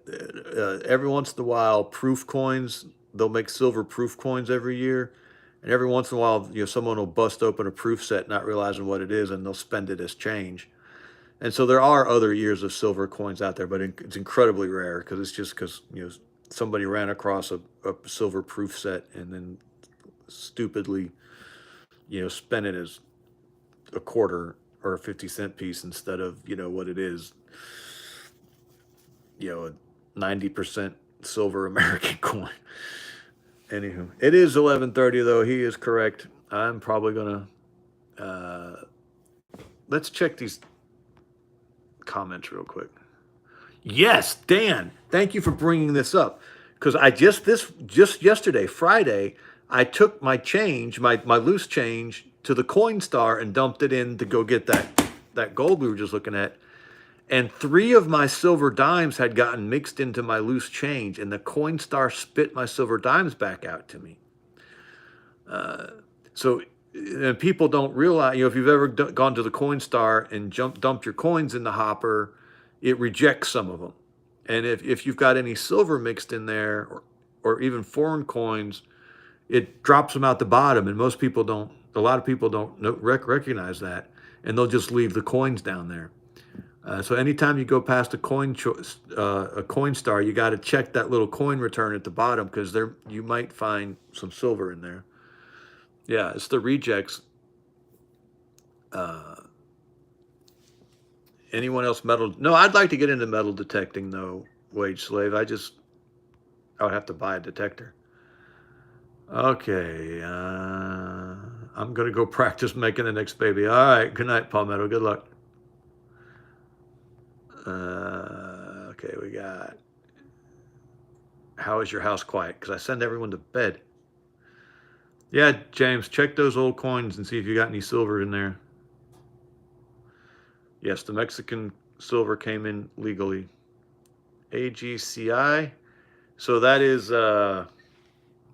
every once in a while, proof coins, they'll make silver proof coins every year. And every once in a while, someone will bust open a proof set not realizing what it is, and they'll spend it as change. And so there are other years of silver coins out there, but it's incredibly rare because it's just because somebody ran across a silver proof set and then stupidly spent it as a quarter or a 50-cent piece instead of what it is. A 90% silver American coin. Anywho, it is 11:30 though. He is correct. I'm probably gonna let's check these comments real quick. Yes, Dan, thank you for bringing this up. because just yesterday, Friday, I took my change, my loose change, to the Coinstar and dumped it in to go get that gold we were just looking at. And 3 of my silver dimes had gotten mixed into my loose change, and the Coinstar spit my silver dimes back out to me. So and people don't realize, if you've ever gone to the Coinstar and dumped your coins in the hopper, it rejects some of them. And if you've got any silver mixed in there, or even foreign coins, it drops them out the bottom. And a lot of people don't recognize that, and they'll just leave the coins down there. So anytime you go past a Coinstar, you got to check that little coin return at the bottom, because you might find some silver in there. Yeah, it's the rejects. Anyone else metal? No, I'd like to get into metal detecting though, Wage Slave. I would have to buy a detector. Okay, I'm gonna go practice making the next baby. All right, good night, Palmetto. Good luck. Okay, we got. How is your house quiet? Because I send everyone to bed. Yeah, James, check those old coins and see if you got any silver in there. Yes, the Mexican silver came in legally. AGCI. So that is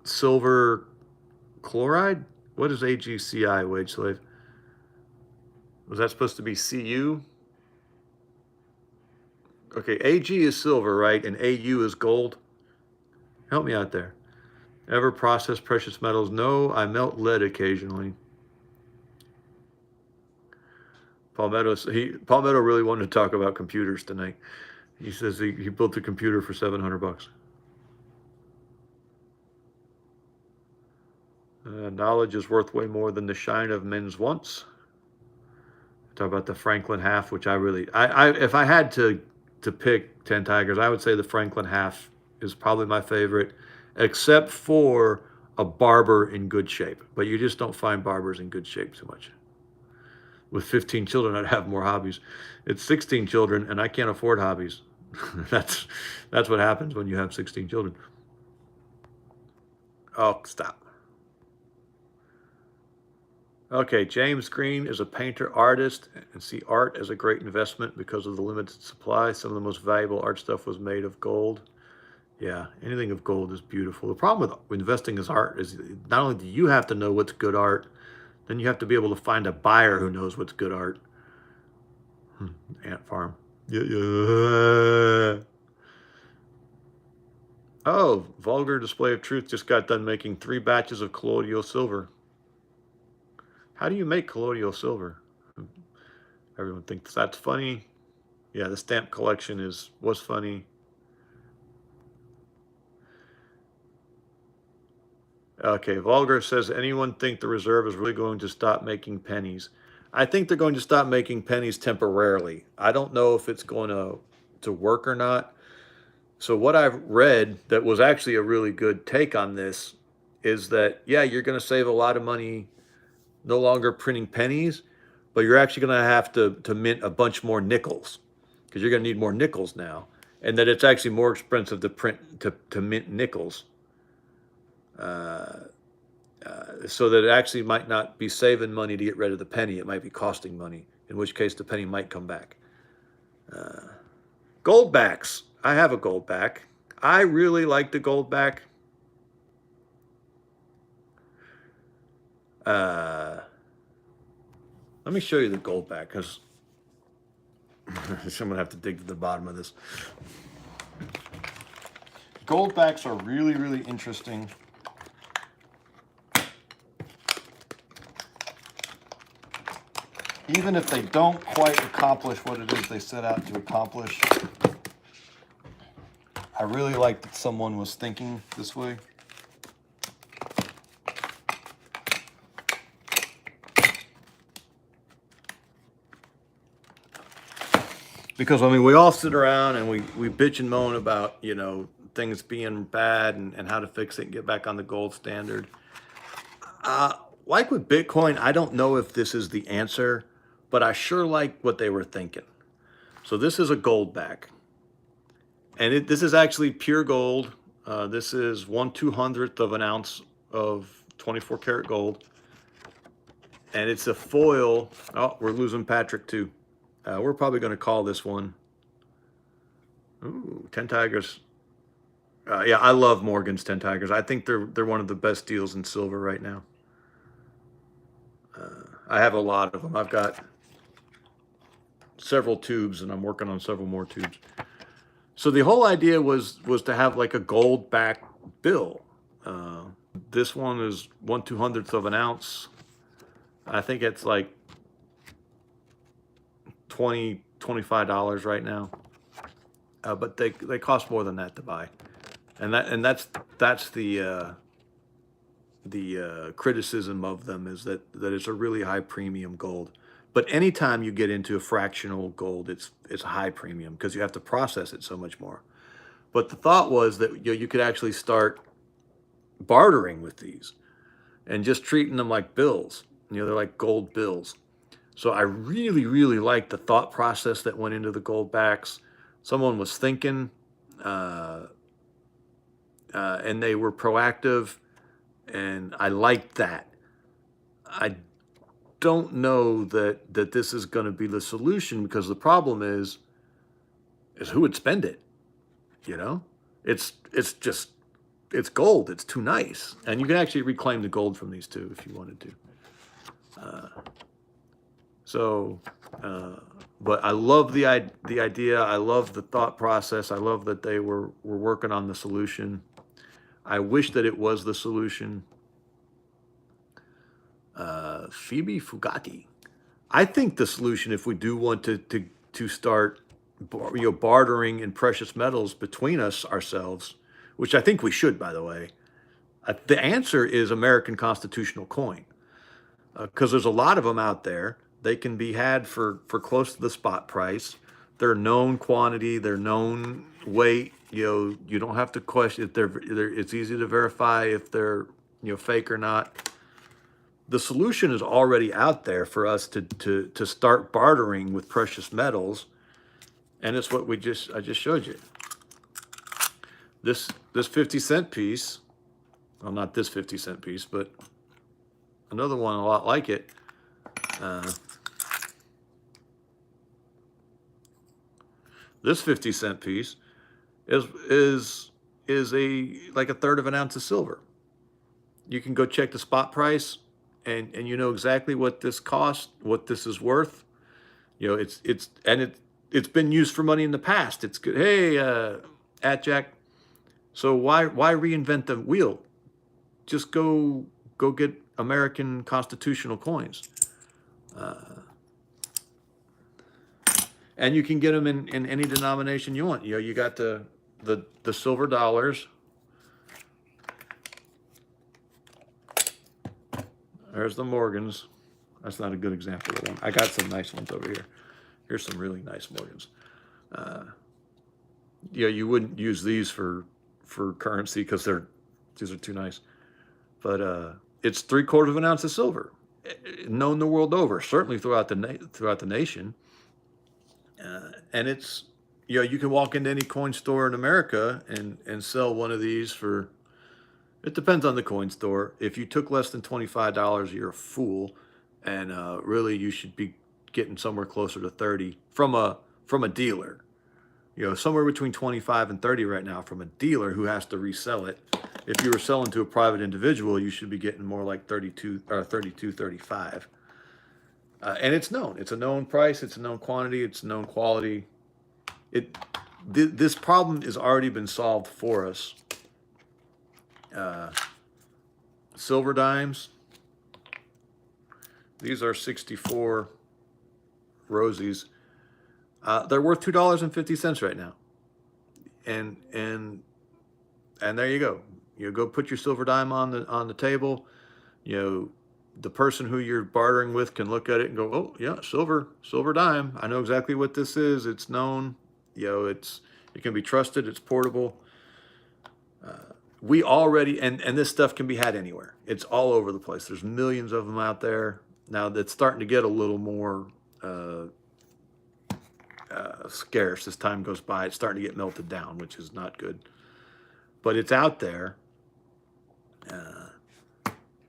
silver chloride? What is AGCI, Wage Slave? Was that supposed to be CU? Okay, AG is silver, right? And AU is gold? Help me out there. Ever process precious metals? No, I melt lead occasionally. Palmetto really wanted to talk about computers tonight. He says he built a computer for $700. Knowledge is worth way more than the shine of men's wants. Talk about the Franklin half, which if I had to pick 10 tigers, I would say the Franklin half is probably my favorite, except for a barber in good shape. But you just don't find barbers in good shape too much. With 15 children, I'd have more hobbies. It's 16 children, and I can't afford hobbies. That's what happens when you have 16 children. Oh, stop. Okay, James Green is a painter artist and see art as a great investment because of the limited supply. Some of the most valuable art stuff was made of gold. Yeah, anything of gold is beautiful. The problem with investing in art is not only do you have to know what's good art, then you have to be able to find a buyer who knows what's good art. Ant farm. Yeah. Oh, Vulgar Display of Truth just got done making 3 batches of colloidal silver. How do you make colloidal silver? Everyone thinks that's funny. Yeah, the stamp collection was funny. Okay, Vulgar says, anyone think the Reserve is really going to stop making pennies? I think they're going to stop making pennies temporarily. I don't know if it's going to work or not. So what I've read that was actually a really good take on this is that, yeah, you're going to save a lot of money no longer printing pennies, but you're actually going to have to mint a bunch more nickels, because you're going to need more nickels now, and that it's actually more expensive to mint nickels. So that it actually might not be saving money to get rid of the penny. It might be costing money, in which case the penny might come back. Gold backs. I have a gold back. I really like the gold back. Let me show you the gold back, because I'm going to have to dig to the bottom of this. Gold backs are really, really interesting. Even if they don't quite accomplish what it is they set out to accomplish, I really like that someone was thinking this way. Because, I mean, we all sit around and we bitch and moan about, things being bad and how to fix it and get back on the gold standard. Like with Bitcoin, I don't know if this is the answer, but I sure like what they were thinking. So this is a gold back. And this is actually pure gold. This is 1/200th of an ounce of 24 karat gold, and it's a foil. Oh, we're losing Patrick too. We're probably going to call this one. Ooh, 10 Tigers. Yeah, I love Morgan's 10 Tigers. I think they're one of the best deals in silver right now. I have a lot of them. I've got several tubes, and I'm working on several more tubes. So the whole idea was to have like a gold back bill. Uh, this one is 1/200th of an ounce. I think it's like $25 right now. But they cost more than that to buy, and that's the criticism of them, is that it's a really high premium gold. But anytime you get into a fractional gold, it's a high premium because you have to process it so much more. But the thought was that you could actually start bartering with these and just treating them like bills. They're like gold bills. So I really, really like the thought process that went into the gold backs. Someone was thinking, uh, and they were proactive, and I liked that. I don't know that this is going to be the solution, because the problem is who would spend it. You know, it's just it's gold. It's too nice, and you can actually reclaim the gold from these too if you wanted to. Uh, so, uh, but I love the idea. I love the thought process. I love that they were working on the solution. I wish that it was the solution. Phoebe Fugati. I think the solution, if we do want to start, bartering in precious metals between us ourselves, which I think we should, by the way, the answer is American constitutional coin, because there's a lot of them out there. They can be had for close to the spot price. They're known quantity. They're known weight. You don't have to question if they're. It's easy to verify if they're fake or not. The solution is already out there for us to start bartering with precious metals, and it's what I just showed you. This 50-cent piece, well, not this 50-cent piece, but another one a lot like it. This 50-cent piece is a like a third of an ounce of silver. You can go check the spot price, and you know exactly what this cost, what this is worth. It's been used for money in the past. It's good. Hey, Jack. So why reinvent the wheel? Just go get American constitutional coins, and you can get them in any denomination you want. You got the silver dollars. There's the Morgans. That's not a good example of one. I got some nice ones over here. Here's some really nice Morgans. You wouldn't use these for currency because these are too nice. But it's 3/4 of an ounce of silver, known the world over, certainly throughout the nation. And it's you can walk into any coin store in America and sell one of these for. It depends on the coin store. If you took less than $25, you're a fool, and really you should be getting somewhere closer to 30 from a dealer. Somewhere between 25 and 30 right now from a dealer who has to resell it. If you were selling to a private individual, you should be getting more like 32 or 32, 35. And it's known. It's a known price. It's a known quantity. It's a known quality. This problem has already been solved for us. Silver dimes. These are 64 rosies. They're worth $2.50 right now. And there you go. Go put your silver dime on the table. The person who you're bartering with can look at it and go, "Oh yeah, silver dime. I know exactly what this is. It's known. It can be trusted. It's portable." We already, and this stuff can be had anywhere. It's all over the place. There's millions of them out there. Now that's starting to get a little more scarce as time goes by. It's starting to get melted down, which is not good. but it's out there,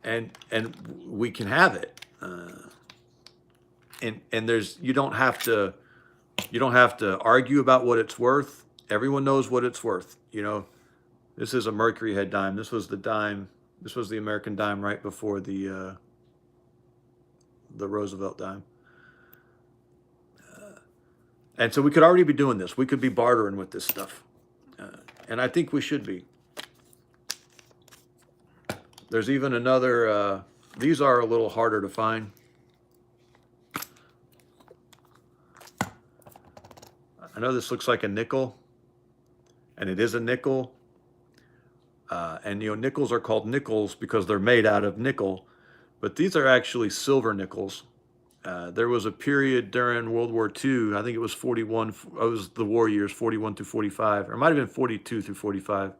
and we can have it. And there's you don't have to argue about what it's worth. Everyone knows what it's worth. This is a Mercury head dime. This was the dime. This was the American dime right before the Roosevelt dime. And so we could already be doing this. We could be bartering with this stuff. And I think we should be. There's even another, these are a little harder to find. I know this looks like a nickel, and it is a nickel. And nickels are called nickels because they're made out of nickel, but these are actually silver nickels. There was a period during World War II, I think it was 41, it was the war years, 41 through 45, or it might have been 42 through 45,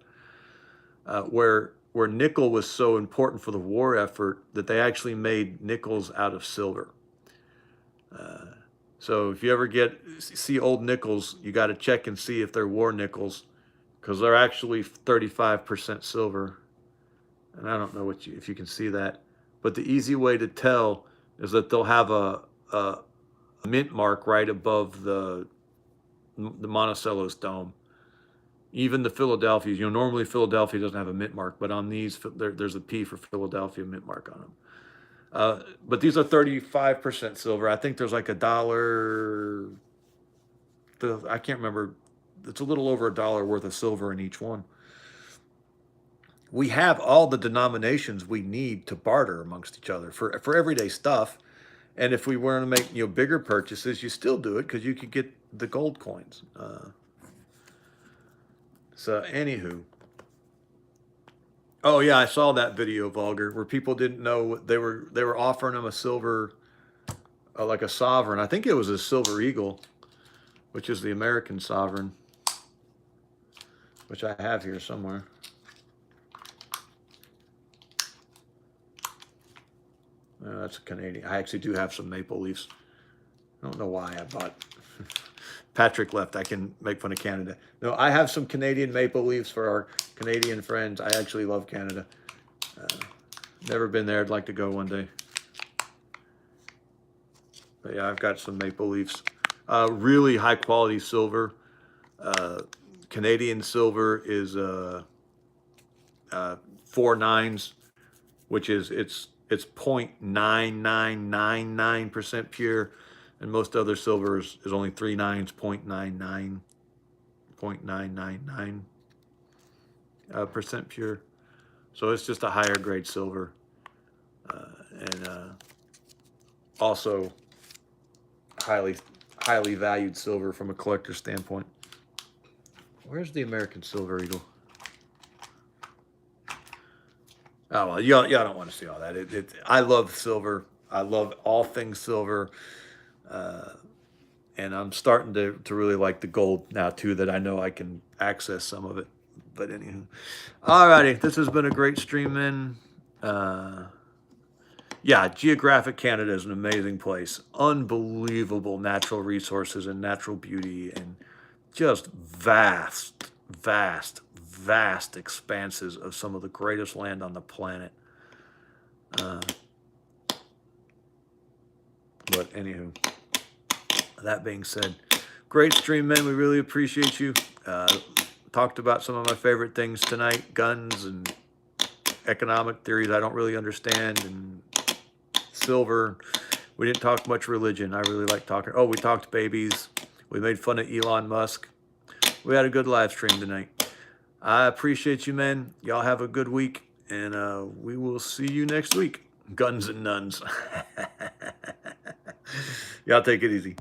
where nickel was so important for the war effort that they actually made nickels out of silver. So if you ever see old nickels, you got to check and see if they're war nickels, because they're actually 35% silver. And I don't know if you can see that, but the easy way to tell is that they'll have a mint mark right above the Monticello's dome. Even the Philadelphia's, normally Philadelphia doesn't have a mint mark, but on these, there's a P for Philadelphia mint mark on them. But these are 35% silver. I think there's like $1, I can't remember, it's a little over $1 worth of silver in each one. We have all the denominations we need to barter amongst each other for everyday stuff. And if we were to make bigger purchases, you still do it because you could get the gold coins. So anywho, oh yeah, I saw that video, Vulgar, where people didn't know they were offering them a silver, like a sovereign. I think it was a silver eagle, which is the American sovereign, which I have here somewhere. That's a Canadian. I actually do have some maple leafs. I don't know why I bought. Patrick left. I can make fun of Canada. No, I have some Canadian maple leafs for our Canadian friends. I actually love Canada. Never been there. I'd like to go one day. But yeah, I've got some maple leafs. Really high quality silver. Canadian silver is 4 nines, which is it's 0.9999% pure, and most other silver is only 3 nines, 0.999% pure. So it's just a higher grade silver, and also highly valued silver from a collector's standpoint. Where's the American silver eagle? Oh, well, y'all don't want to see all that. I love silver. I love all things silver. And I'm starting to really like the gold now, too, that I know I can access some of it. But anywho. Alrighty, this has been a great stream in. Yeah, geographic Canada is an amazing place. Unbelievable natural resources and natural beauty, and just vast expanses of some of the greatest land on the planet. But anywho, that being said, great stream, man. We really appreciate you. Talked about some of my favorite things tonight, guns and economic theories I don't really understand, and silver. We didn't talk much religion. I really like talking. Oh, we talked babies. We made fun of Elon Musk. We had a good live stream tonight. I appreciate you, man. Y'all have a good week, and we will see you next week. Guns and nuns. Y'all take it easy.